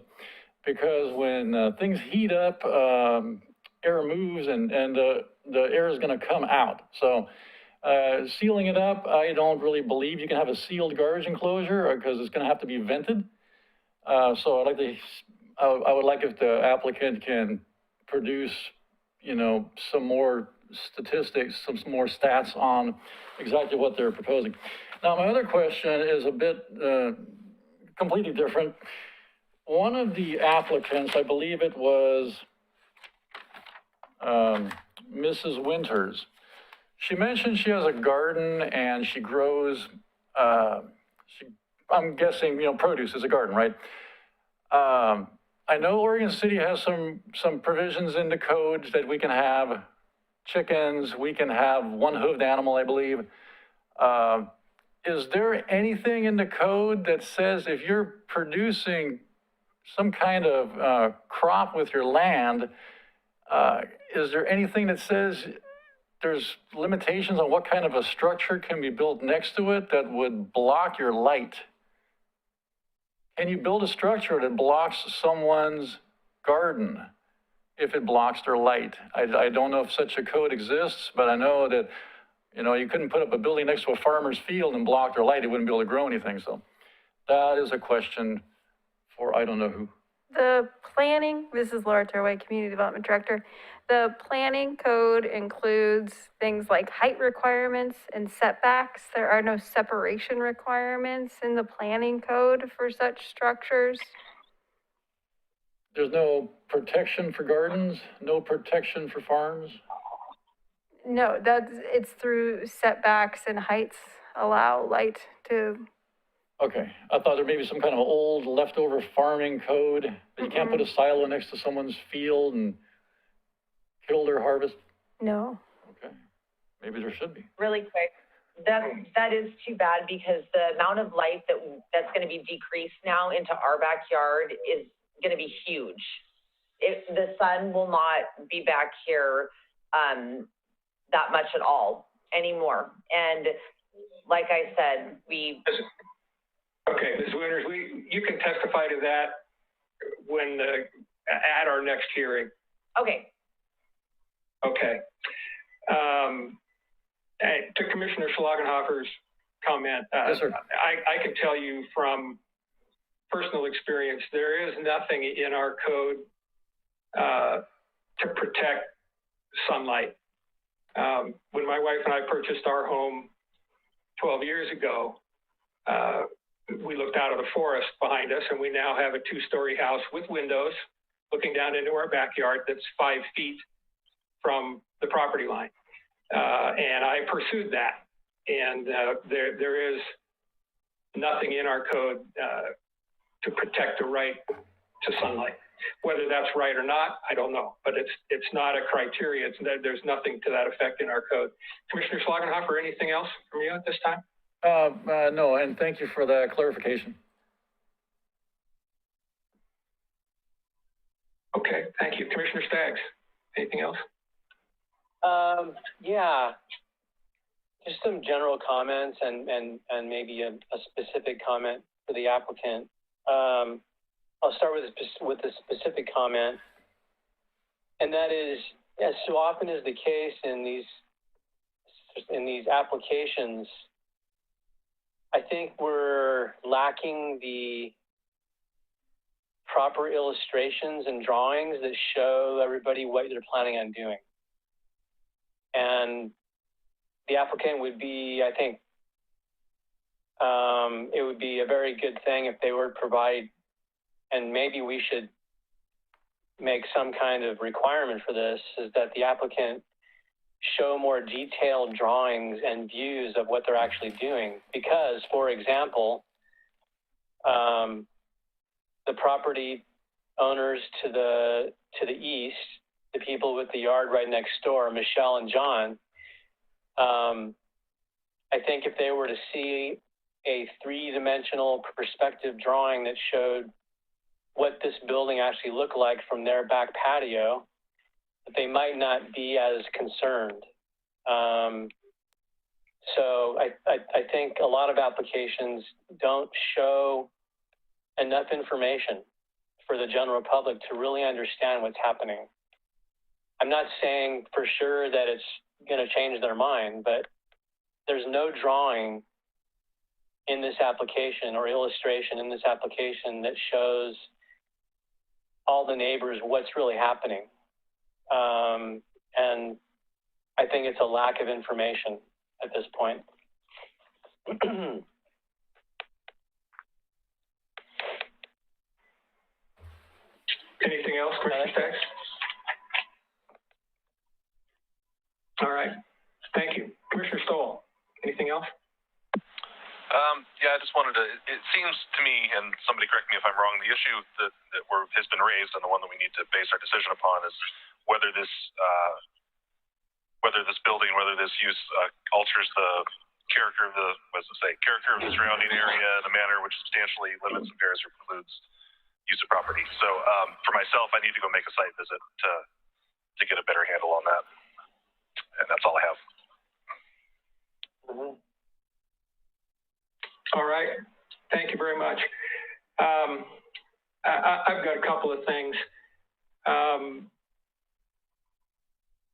because when things heat up, air moves and the air is going to come out. So sealing it up, I don't really believe you can have a sealed garbage enclosure because it's going to have to be vented. So I would like if the applicant can produce, some more statistics, some more stats on exactly what they're proposing. Now, my other question is a bit completely different. One of the applicants, I believe it was Mrs. Winters, she mentioned she has a garden and she grows, I'm guessing, produce is a garden, right? I know Oregon City has some provisions in the code that we can have chickens, we can have one-hooved animal, I believe. Is there anything in the code that says if you're producing some kind of crop with your land, is there anything that says there's limitations on what kind of a structure can be built next to it that would block your light? Can you build a structure that blocks someone's garden if it blocks their light? I don't know if such a code exists, but I know that, you couldn't put up a building next to a farmer's field and block their light. It wouldn't be able to grow anything. So that is a question for I don't know who. The planning, this is Laura Turway, Community Development Director. The planning code includes things like height requirements and setbacks. There are no separation requirements in the planning code for such structures. There's no protection for gardens, no protection for farms? No, it's through setbacks and heights allow light to, Okay, I thought there may be some kind of old leftover farming code that you can't put a silo next to someone's field and kill their harvest. no. Okay, maybe there should be. Really quick, that is too bad because the amount of light that's going to be decreased now into our backyard is going to be huge. The sun will not be back here that much at all anymore. And like I said, Okay, Ms. Winters, you can testify to that when at our next hearing. Okay. Okay. To Commissioner Schlagenhofer's comment, yes, sir. I can tell you from personal experience, there is nothing in our code to protect sunlight. When my wife and I purchased our home 12 years ago, we looked out of the forest behind us, and we now have a 2-story house with windows looking down into our backyard that's 5 feet from the property line. And I pursued that. And there is nothing in our code to protect the right to sunlight. Whether that's right or not, I don't know. But it's not a criteria. There's nothing to that effect in our code. Commissioner Schlagenhofer, anything else from you at this time? No, and thank you for that clarification. Okay, thank you. Commissioner Staggs, anything else? Yeah, just some general comments and maybe a specific comment for the applicant. I'll start with a specific comment, and that is, as so often is the case in these applications, I think we're lacking the proper illustrations and drawings that show everybody what they're planning on doing. And the applicant would be, I think, it would be a very good thing if they were to provide, and maybe we should make some kind of requirement for this, is that the applicant show more detailed drawings and views of what they're actually doing. Because, for example, the property owners to the east, the people with the yard right next door, Michelle and John, I think if they were to see a 3-dimensional perspective drawing that showed what this building actually looked like from their back patio, that they might not be as concerned. So I think a lot of applications don't show enough information for the general public to really understand what's happening. I'm not saying for sure that it's going to change their mind, but there's no drawing in this application or illustration in this application that shows all the neighbors what's really happening. And I think it's a lack of information at this point. Anything else, Commissioner Staggs? All right, thank you. Commissioner Stoll, anything else? Yeah, I just wanted to, it seems to me, and somebody correct me if I'm wrong, the issue that has been raised and the one that we need to base our decision upon is whether this building, whether this use alters the character of the, character of the surrounding area in a manner which substantially limits, impairs, or precludes use of property. So for myself, I need to go make a site visit to get a better handle on that. And that's all I have. Mm-hmm. All right, thank you very much. I've got a couple of things.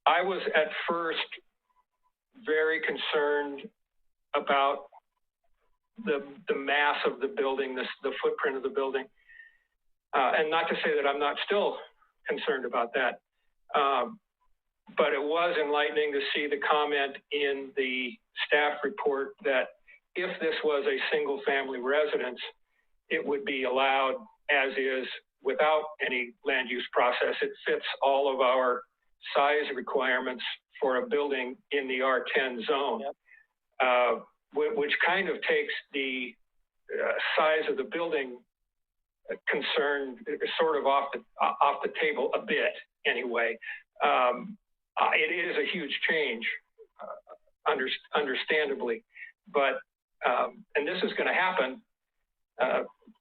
I was at first very concerned about the mass of the building, the footprint of the building. And not to say that I'm not still concerned about that, but it was enlightening to see the comment in the staff report that if this was a single family residence, it would be allowed as is without any land use process. It fits all of our size requirements for a building in the R10 zone, which kind of takes the size of the building concern sort of off the table a bit anyway. It is a huge change, understandably, but and this is going to happen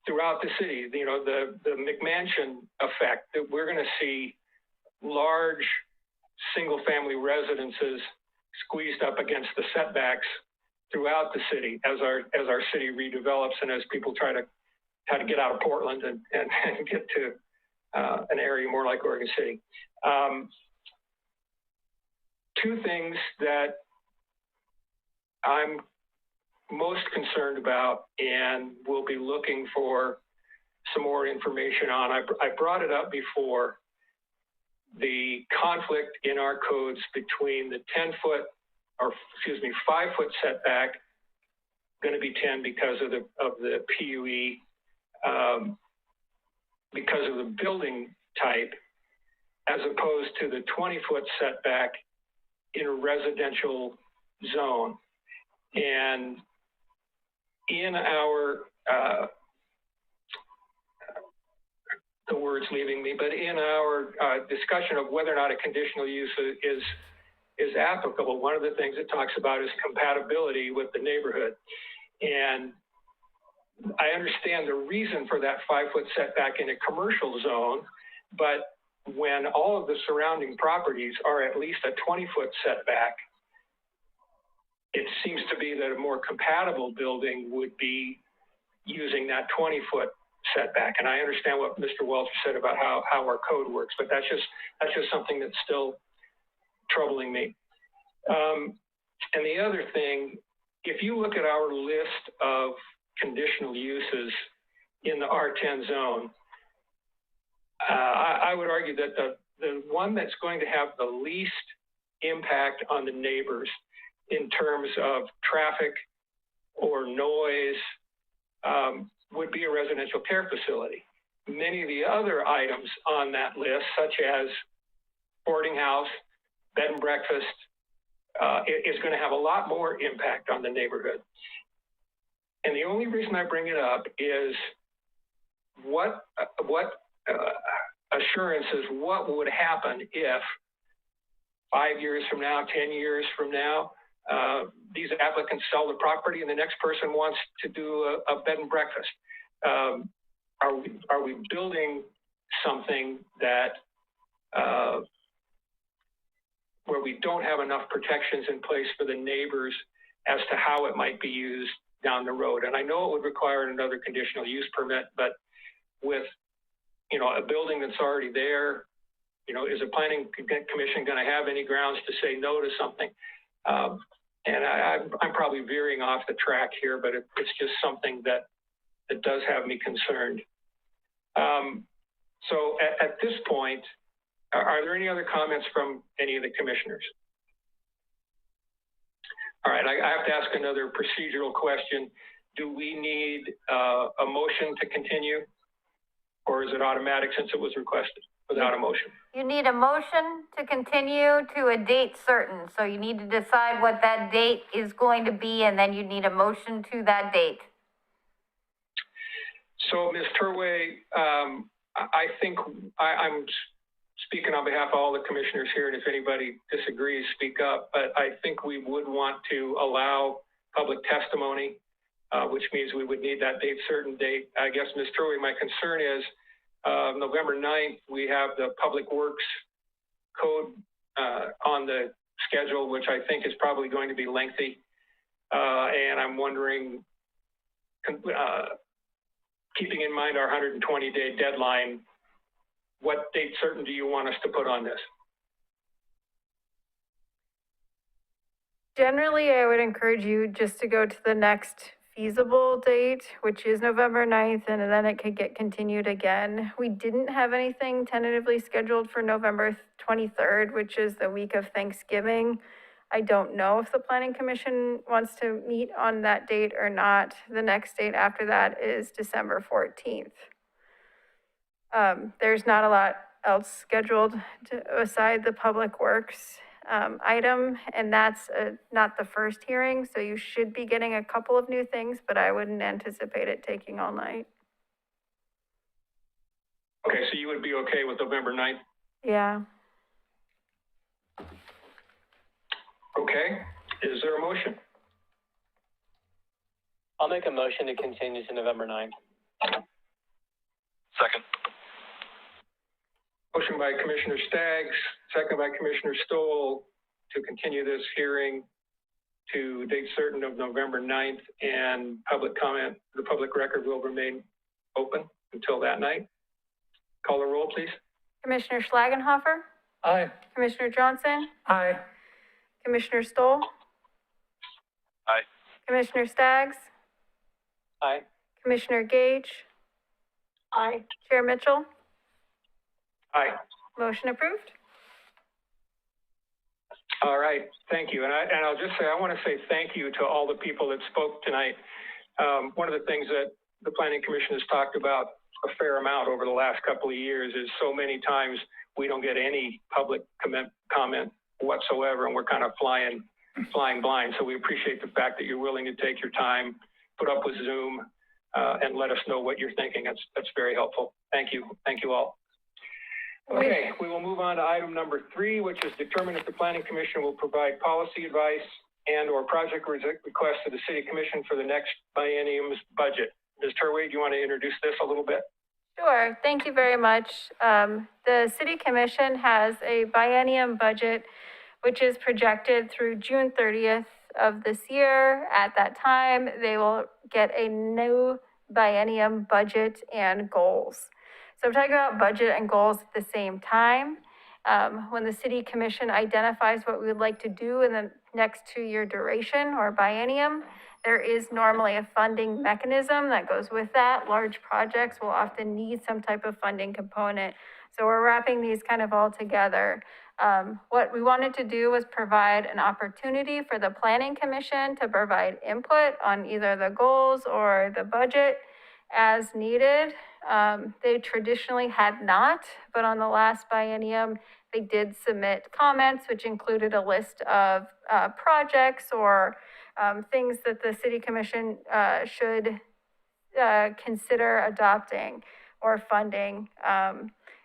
throughout the city. You know, the McMansion effect, that we're going to see large single-family residences squeezed up against the setbacks throughout the city as our city redevelops and as people try to get out of Portland and get to an area more like Oregon City. Two things that I'm most concerned about and will be looking for some more information on. I brought it up before, the conflict in our codes between the 5-foot setback, going to be 10 because of the PUE, because of the building type, as opposed to the 20-foot setback in a residential zone. And in our, the word's leaving me, but in our discussion of whether or not a conditional use is applicable, one of the things it talks about is compatibility with the neighborhood. And I understand the reason for that 5-foot setback in a commercial zone, but when all of the surrounding properties are at least a 20-foot setback, it seems to be that a more compatible building would be using that 20-foot setback. And I understand what Mr. Welch said about how our code works, but that's just something that's still troubling me. And the other thing, if you look at our list of conditional uses in the R10 zone, I would argue that the one that's going to have the least impact on the neighbors in terms of traffic or noise would be a residential care facility. Many of the other items on that list, such as boarding house, bed and breakfast, is going to have a lot more impact on the neighborhood. And the only reason I bring it up is what assurances, what would happen if 5 years from now, 10 years from now, these applicants sell the property and the next person wants to do a bed and breakfast. Are we building something that where we don't have enough protections in place for the neighbors as to how it might be used down the road? And I know it would require another conditional use permit, but with, you know, a building that's already there, you know, is a planning commission going to have any grounds to say no to something? And I'm probably veering off the track here, but it's just something that does have me concerned. So at this point, are there any other comments from any of the commissioners? All right, I have to ask another procedural question. Do we need a motion to continue, or is it automatic since it was requested without a motion? You need a motion to continue to a date certain. So you need to decide what that date is going to be, and then you need a motion to that date. So, Ms. Turway, I think I'm speaking on behalf of all the commissioners here, and if anybody disagrees, speak up. But I think we would want to allow public testimony, which means we would need that date certain date. I guess, Ms. Turway, my concern is November 9th, we have the Public Works Code on the schedule, which I think is probably going to be lengthy. And I'm wondering, keeping in mind our 120-day deadline, what date certain do you want us to put on this? Generally, I would encourage you just to go to the next feasible date, which is November 9th, and then it could get continued again. We didn't have anything tentatively scheduled for November 23rd, which is the week of Thanksgiving. I don't know if the Planning Commission wants to meet on that date or not. The next date after that is December 14th. There's not a lot else scheduled to aside the Public Works item, and that's not the first hearing, so you should be getting a couple of new things, but I wouldn't anticipate it taking all night. Okay, so you would be okay with November 9th? Yeah. Okay, is there a motion? I'll make a motion to continue to November 9th. Second. Motion by Commissioner Staggs, second by Commissioner Stoll to continue this hearing to date certain of November 9th, and public comment, the public record will remain open until that night. Call the roll, please. Commissioner Schlagenhofer? Aye. Commissioner Johnson? Aye. Commissioner Stoll? Aye. Commissioner Staggs? Aye. Commissioner Gage? Aye. Chair Mitchell? Aye. Motion approved. All right, thank you. And I'll just say, I want to say thank you to all the people that spoke tonight. One of the things that the Planning Commission has talked about a fair amount over the last couple of years is so many times we don't get any public comment whatsoever, and we're kind of flying blind. So we appreciate the fact that you're willing to take your time, put up with Zoom, and let us know what you're thinking. That's very helpful. Thank you. Thank you all. Okay, we will move on to item number 3, which is determine if the Planning Commission will provide policy advice and or project requests to the City Commission for the next biennium's budget. Ms. Turway, do you want to introduce this a little bit? Sure, thank you very much. The City Commission has a biennium budget, which is projected through June 30th of this year. At that time, they will get a new biennium budget and goals. So I'm talking about budget and goals at the same time. When the City Commission identifies what we would like to do in the next 2-year duration or biennium, there is normally a funding mechanism that goes with that. Large projects will often need some type of funding component. So we're wrapping these kind of all together. What we wanted to do was provide an opportunity for the Planning Commission to provide input on either the goals or the budget as needed. They traditionally had not, but on the last biennium, they did submit comments, which included a list of projects or things that the City Commission should consider adopting or funding.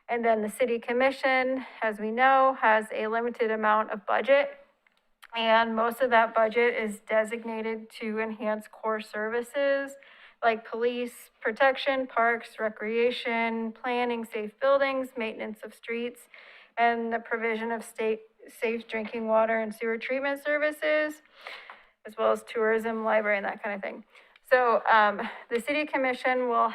And then the City Commission, as we know, has a limited amount of budget, and most of that budget is designated to enhance core services like police protection, parks, recreation, planning, safe buildings, maintenance of streets, and the provision of safe drinking water and sewer treatment services, as well as tourism, library, and that kind of thing. So the City Commission will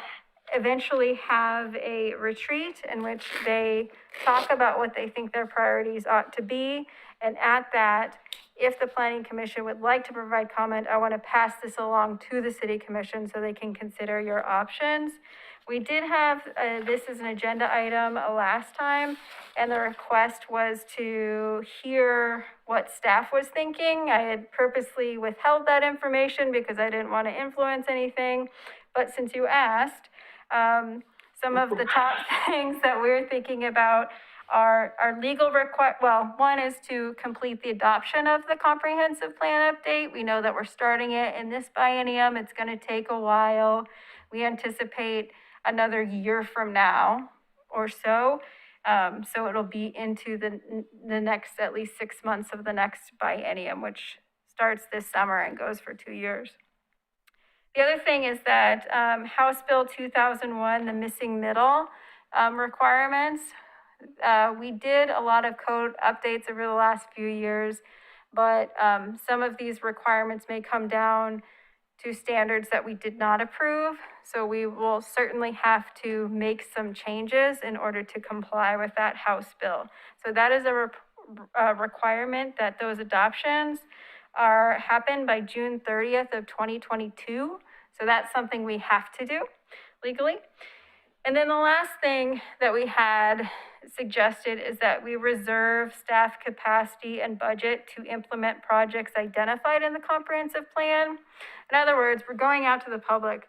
eventually have a retreat in which they talk about what they think their priorities ought to be. And at that, if the Planning Commission would like to provide comment, I want to pass this along to the City Commission so they can consider your options. We did have this as an agenda item last time, and the request was to hear what staff was thinking. I had purposely withheld that information because I didn't want to influence anything. But since you asked, some of the top things that we're thinking about are legal well, one is to complete the adoption of the comprehensive plan update. We know that we're starting it in this biennium. It's going to take a while. We anticipate another year from now or so. So it'll be into the next at least 6 months of the next biennium, which starts this summer and goes for 2 years. The other thing is that House Bill 2001, the missing middle requirements, we did a lot of code updates over the last few years, but some of these requirements may come down to standards that we did not approve. So we will certainly have to make some changes in order to comply with that House bill. So that is a requirement that those adoptions happen by June 30th of 2022. So that's something we have to do legally. And then the last thing that we had suggested is that we reserve staff capacity and budget to implement projects identified in the comprehensive plan. In other words, we're going out to the public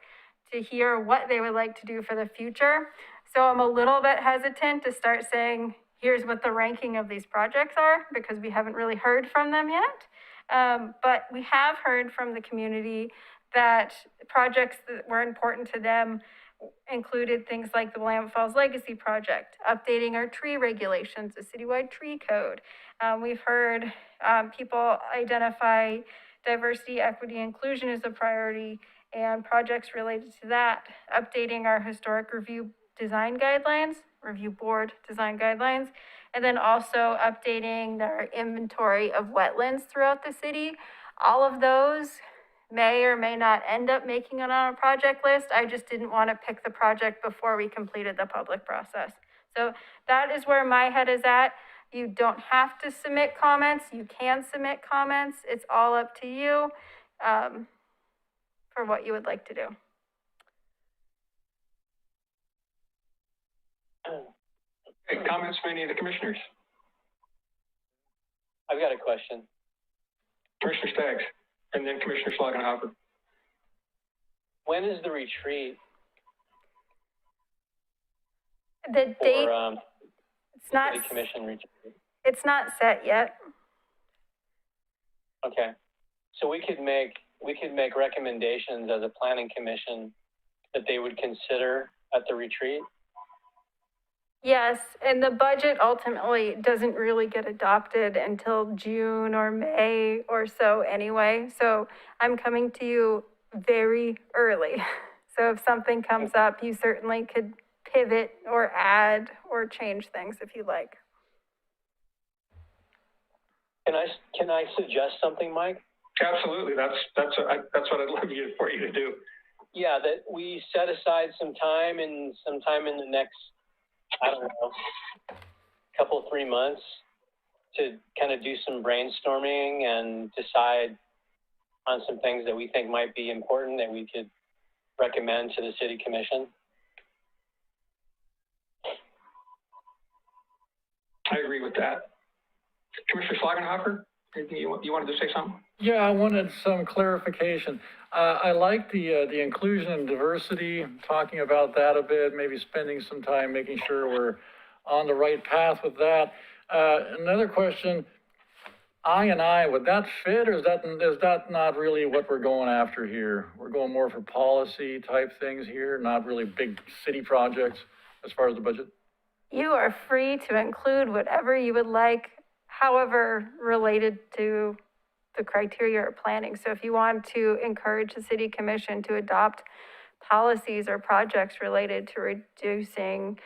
to hear what they would like to do for the future. So I'm a little bit hesitant to start saying, here's what the ranking of these projects are, because we haven't really heard from them yet. But we have heard from the community that projects that were important to them included things like the Willamette Falls Legacy Project, updating our tree regulations, a citywide tree code. We've heard people identify diversity, equity, inclusion as a priority, and projects related to that, updating our historic review design guidelines, review board design guidelines, and then also updating our inventory of wetlands throughout the city. All of those may or may not end up making it on a project list. I just didn't want to pick the project before we completed the public process. So that is where my head is at. You don't have to submit comments. You can submit comments. It's all up to you for what you would like to do. Okay, comments from any of the commissioners? I've got a question. Commissioner Staggs, and then Commissioner Schlagenhofer. When is the retreat? The date, it's not, City Commission retreat? it's not set yet. Okay. So we could make recommendations as a planning commission that they would consider at the retreat? Yes, and the budget ultimately doesn't really get adopted until June or May or so anyway. So I'm coming to you very early. So if something comes up, you certainly could pivot or add or change things if you like. Can I suggest something, Mike? Absolutely, that's what I'd love for you to do. Yeah, that we set aside sometime in the next, I don't know, couple, 3 months to kind of do some brainstorming and decide on some things that we think might be important that we could recommend to the city commission. I agree with that. Commissioner Schlagenhofer, you wanted to say something? Yeah, I wanted some clarification. I like the inclusion and diversity, talking about that a bit, maybe spending some time making sure we're on the right path with that. Another question, I&I, would that fit, or is that not really what we're going after here? We're going more for policy type things here, not really big city projects as far as the budget? You are free to include whatever you would like, however related to the criteria or planning. So if you want to encourage the city commission to adopt policies or projects related to reducing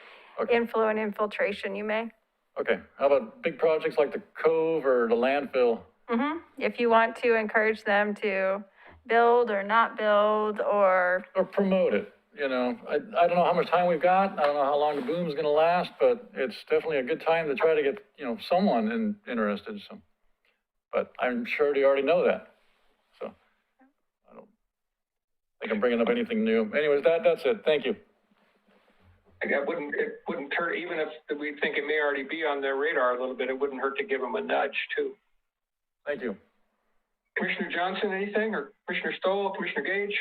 inflow and infiltration, you may. Okay, how about big projects like the Cove or the landfill? Mm-hmm. If you want to encourage them to build or not build or promote it, you know. I don't know how much time we've got. I don't know how long the boom's gonna last, but it's definitely a good time to try to get, you know, someone interested. So, but I'm sure they already know that. So I don't think I'm bringing up anything new. Anyways, that's it. Thank you. It wouldn't hurt, even if we think it may already be on their radar a little bit, it wouldn't hurt to give them a nudge too. Thank you. Commissioner Johnson, anything, or Commissioner Stoll, Commissioner Gage?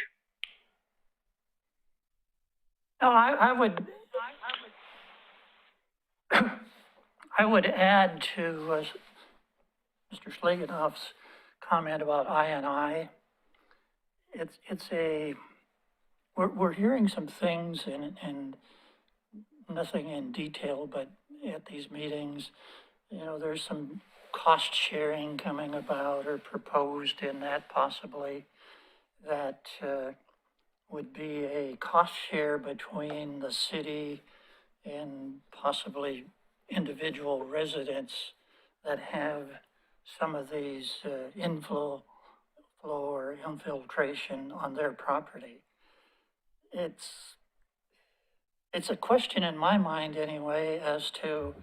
No, I would add to Mr. Schlagenhoff's comment about I&I. We're hearing some things and nothing in detail, but at these meetings, you know, there's some cost sharing coming about or proposed in that possibly that would be a cost share between the city and possibly individual residents that have some of these inflow or infiltration on their property. It's a question in my mind anyway as to,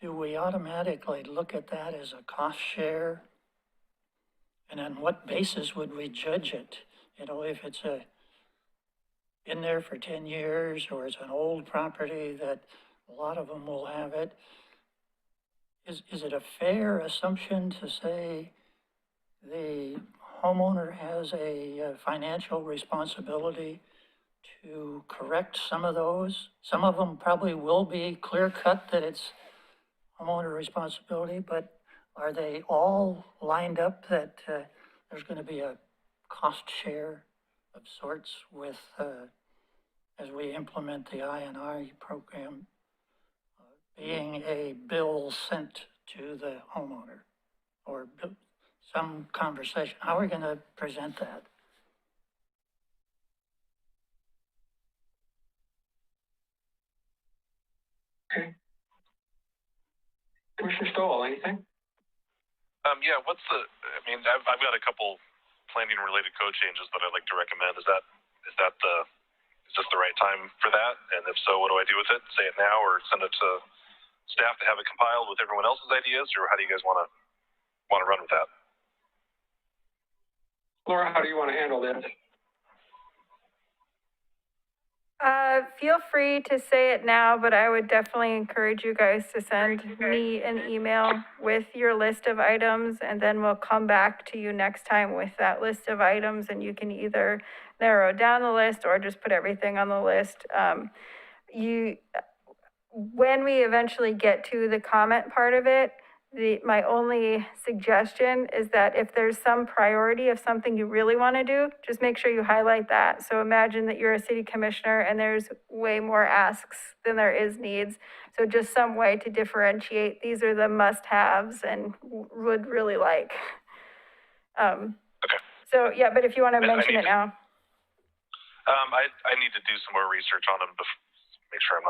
do we automatically look at that as a cost share? And on what basis would we judge it? You know, if it's been there for 10 years or it's an old property that a lot of them will have it. Is it a fair assumption to say the homeowner has a financial responsibility to correct some of those. Some of them probably will be clear cut that it's homeowner responsibility, but are they all lined up that there's going to be a cost share of sorts with, as we implement the I&I program, being a bill sent to the homeowner or some conversation? How are we going to present that? Okay. Commissioner Stoll, anything? Yeah, I've got a couple planning related code changes that I'd like to recommend. Is this the right time for that? And if so, what do I do with it? Say it now or send it to staff to have it compiled with everyone else's ideas, or how do you guys want to run with that? Laura, how do you want to handle this? Feel free to say it now, but I would definitely encourage you guys to send me an email with your list of items, and then we'll come back to you next time with that list of items, and you can either narrow down the list or just put everything on the list. When we eventually get to the comment part of it, my only suggestion is that if there's some priority of something you really want to do, just make sure you highlight that. So imagine that you're a city commissioner and there's way more asks than there is needs. So just some way to differentiate, these are the must-haves and would really like. Okay. So yeah, but if you want to mention it now. I need to do some more research on them to make sure I'm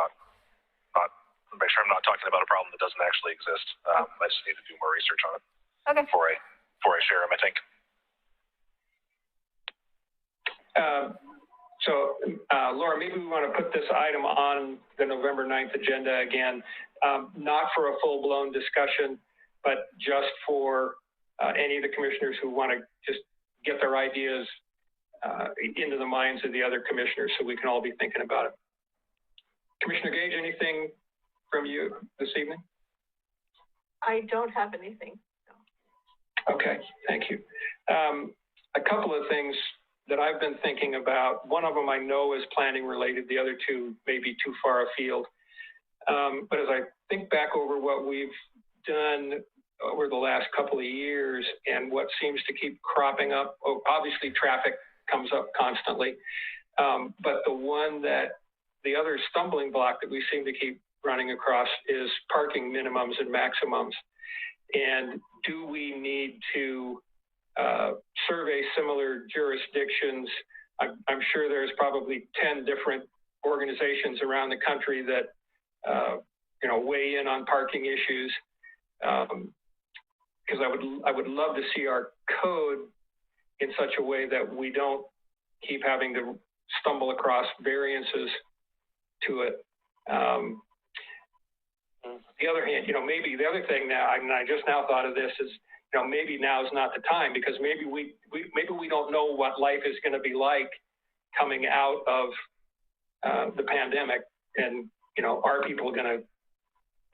not talking about a problem that doesn't actually exist. I just need to do more research on it. Okay. Before I share them, I think. Laura, maybe we want to put this item on the November 9th agenda again, not for a full-blown discussion, but just for any of the commissioners who want to just get their ideas into the minds of the other commissioners so we can all be thinking about it. Commissioner Gage, anything from you this evening? I don't have anything. No. Okay, thank you. A couple of things that I've been thinking about. One of them I know is planning related. The other two may be too far afield. But as I think back over what we've done over the last couple of years and what seems to keep cropping up, obviously traffic comes up constantly. But the other stumbling block that we seem to keep running across is parking minimums and maximums. And do we need to survey similar jurisdictions? I'm sure there's probably 10 different organizations around the country that weigh in on parking issues. Because I would love to see our code in such a way that we don't keep having to stumble across variances to it. The other hand, maybe the other thing now, and I just now thought of this is, maybe now is not the time because maybe we don't know what life is going to be like coming out of the pandemic, and are people going to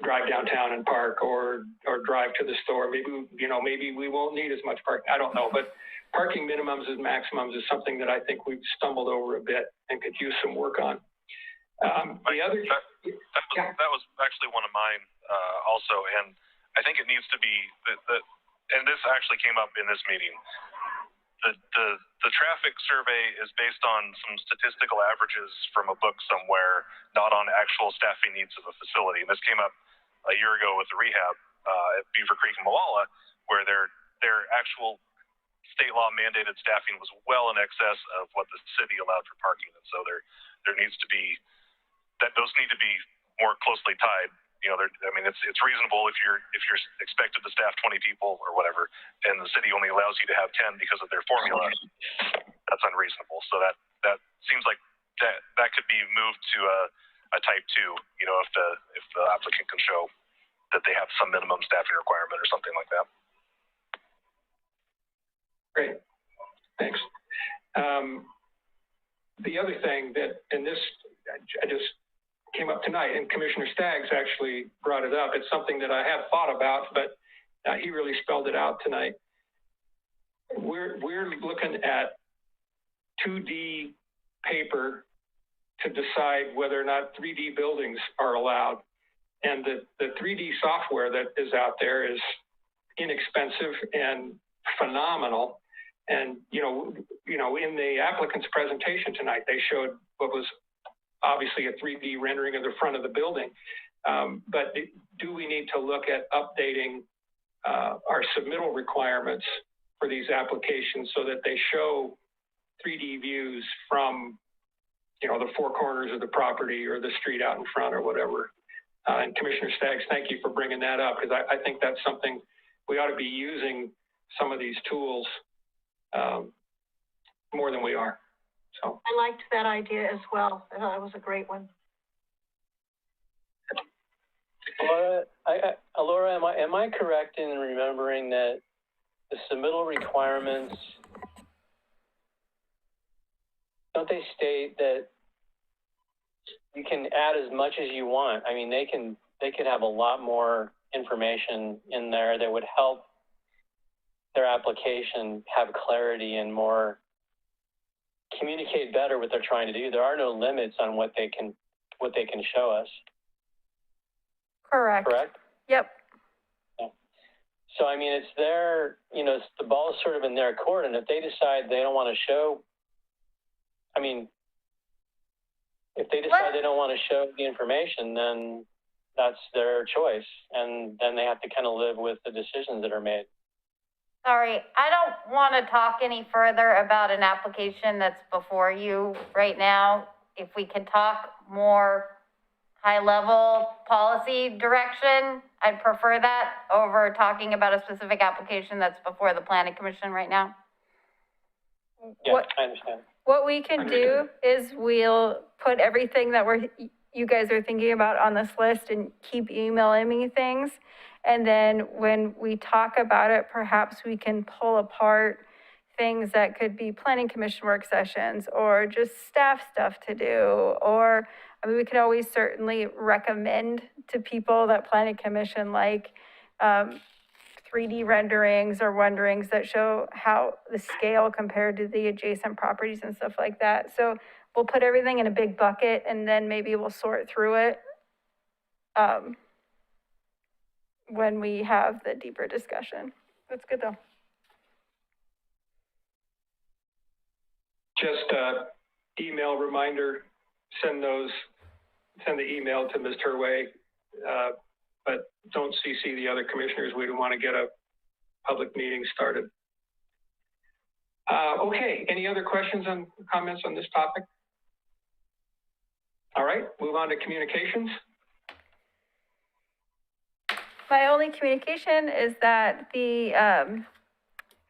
drive downtown and park or drive to the store? Maybe we won't need as much parking. I don't know, but parking minimums and maximums is something that I think we've stumbled over a bit and could use some work on. That was actually one of mine also, and I think it needs to be and this actually came up in this meeting. The traffic survey is based on some statistical averages from a book somewhere, not on actual staffing needs of a facility. And this came up a year ago with the rehab at Beaver Creek and Moala, where their actual state law mandated staffing was well in excess of what the city allowed for parking. And so there needs to be those need to be more closely tied. It's reasonable if you're expected to staff 20 people or whatever, and the city only allows you to have 10 because of their formula. That's unreasonable. So that seems like that could be moved to a type 2. If the applicant can show that they have some minimum staffing requirement or something like that. Great, thanks. The other thing and this I just came up tonight, and Commissioner Staggs actually brought it up. It's something that I have thought about, but he really spelled it out tonight. We're looking at 2D paper to decide whether or not 3D buildings are allowed. And the 3D software that is out there is inexpensive and phenomenal. And, in the applicant's presentation tonight, they showed what was obviously a 3D rendering of the front of the building. But do we need to look at updating our submittal requirements for these applications so that they show 3D views from, the four corners of the property or the street out in front or whatever? And Commissioner Staggs, thank you for bringing that up, because I think that's something we ought to be using some of these tools more than we are. So I liked that idea as well. I thought it was a great one. Laura, am I correct in remembering that the submittal requirements, don't they state that you can add as much as you want? I mean, they could have a lot more information in there that would help their application have clarity and more communicate better what they're trying to do. There are no limits on what they can show us. Correct. Yep. Yeah. So, I mean, it's their, the ball's sort of in their court, and if they decide they don't want to show, if they decide they don't want to show the information, then that's their choice, and then they have to kind of live with the decisions that are made. Sorry, I don't want to talk any further about an application that's before you right now. If we can talk more high-level policy direction, I'd prefer that over talking about a specific application that's before the Planning Commission right now. Yeah, I understand. What we can do is we'll put everything that you guys are thinking about on this list and keep emailing me things. And then when we talk about it, perhaps we can pull apart things that could be Planning Commission work sessions or just staff stuff to do. Or, we could always certainly recommend to people that Planning Commission 3D renderings or renderings that show how the scale compared to the adjacent properties and stuff like that. So we'll put everything in a big bucket and then maybe we'll sort through it when we have the deeper discussion. That's good though. just email reminder, send the email to Ms. Turway, but don't CC the other commissioners. We don't want to get a public meeting started. Okay, any other questions and comments on this topic? All right, move on to communications. My only communication is that the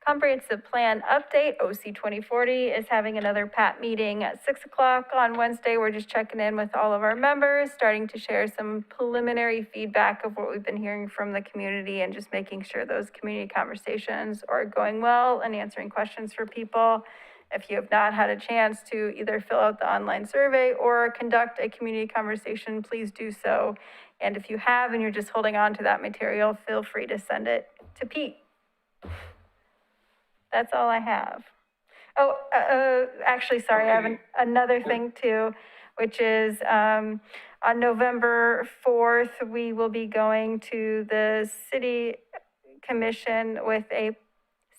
comprehensive plan update, OC 2040, is having another PAT meeting at 6 o'clock on Wednesday. We're just checking in with all of our members, starting to share some preliminary feedback of what we've been hearing from the community and just making sure those community conversations are going well and answering questions for people. If you have not had a chance to either fill out the online survey or conduct a community conversation, please do so. And if you have and you're just holding on to that material, feel free to send it to Pete. That's all I have. Oh, actually, sorry, I have another thing too, which is on November 4th, we will be going to the City Commission with a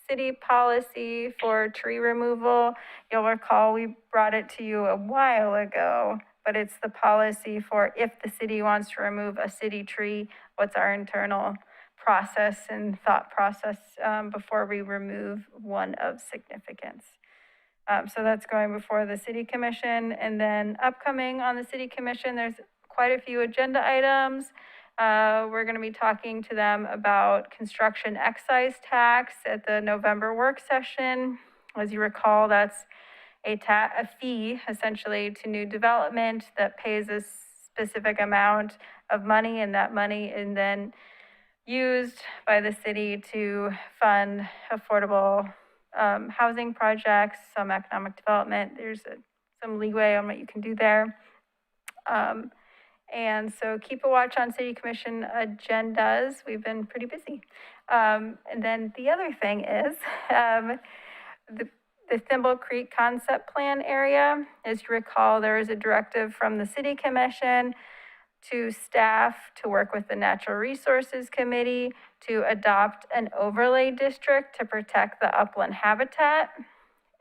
city policy for tree removal. You'll recall we brought it to you a while ago, but it's the policy for if the city wants to remove a city tree, what's our internal process and thought process before we remove one of significance. So that's going before the City Commission, and then upcoming on the City Commission, there's quite a few agenda items. We're going to be talking to them about construction excise tax at the November work session. As you recall, that's a fee essentially to new development that pays a specific amount of money, and that money is then used by the city to fund affordable housing projects, some economic development. There's some leeway on what you can do there. And so keep a watch on City Commission agendas. We've been pretty busy. And then the other thing is the Thimble Creek Concept Plan area. As you recall, there is a directive from the City Commission to staff to work with the Natural Resources Committee to adopt an overlay district to protect the upland habitat.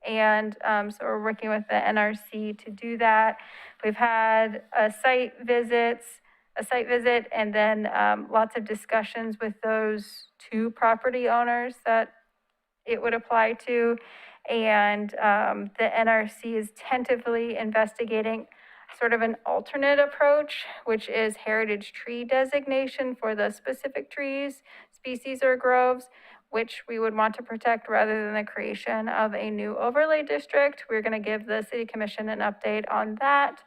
And so we're working with the NRC to do that. We've had a site visit, and then lots of discussions with those 2 property owners that it would apply to. And the NRC is tentatively investigating sort of an alternate approach, which is heritage tree designation for the specific trees, species, or groves, which we would want to protect rather than the creation of a new overlay district. We're going to give the City Commission an update on that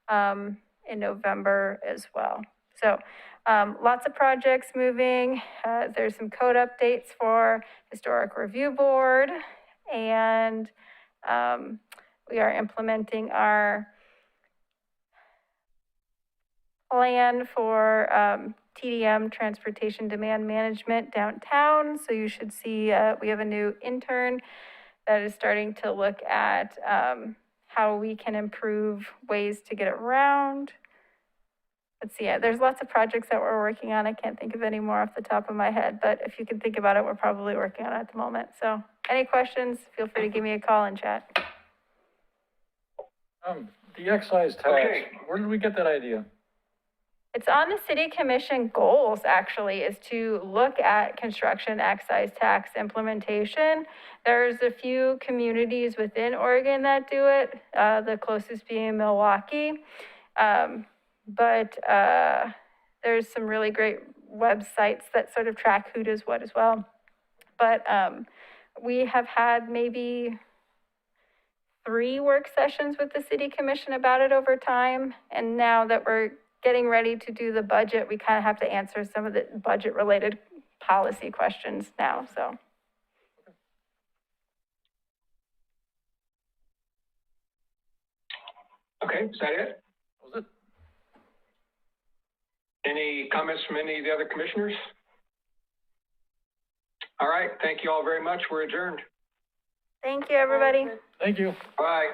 in November as well. So lots of projects moving. There's some code updates for Historic Review Board, and we are implementing our plan for TDM, Transportation Demand Management, downtown. So you should see we have a new intern that is starting to look at how we can improve ways to get around. Let's see, there's lots of projects that we're working on. I can't think of any more off the top of my head, but if you can think about it, we're probably working on it at the moment. So any questions, feel free to give me a call and chat. The excise tax, where did we get that idea? It's on the City Commission goals, actually, is to look at construction excise tax implementation. There's a few communities within Oregon that do it, the closest being Milwaukee. But there's some really great websites that sort of track who does what as well. But we have had maybe 3 work sessions with the City Commission about it over time. And now that we're getting ready to do the budget, we kind of have to answer some of the budget related policy questions now, so. Okay, is that it? Was it? Any comments from any of the other commissioners? All right, thank you all very much. We're adjourned. Thank you, everybody. Thank you. Bye.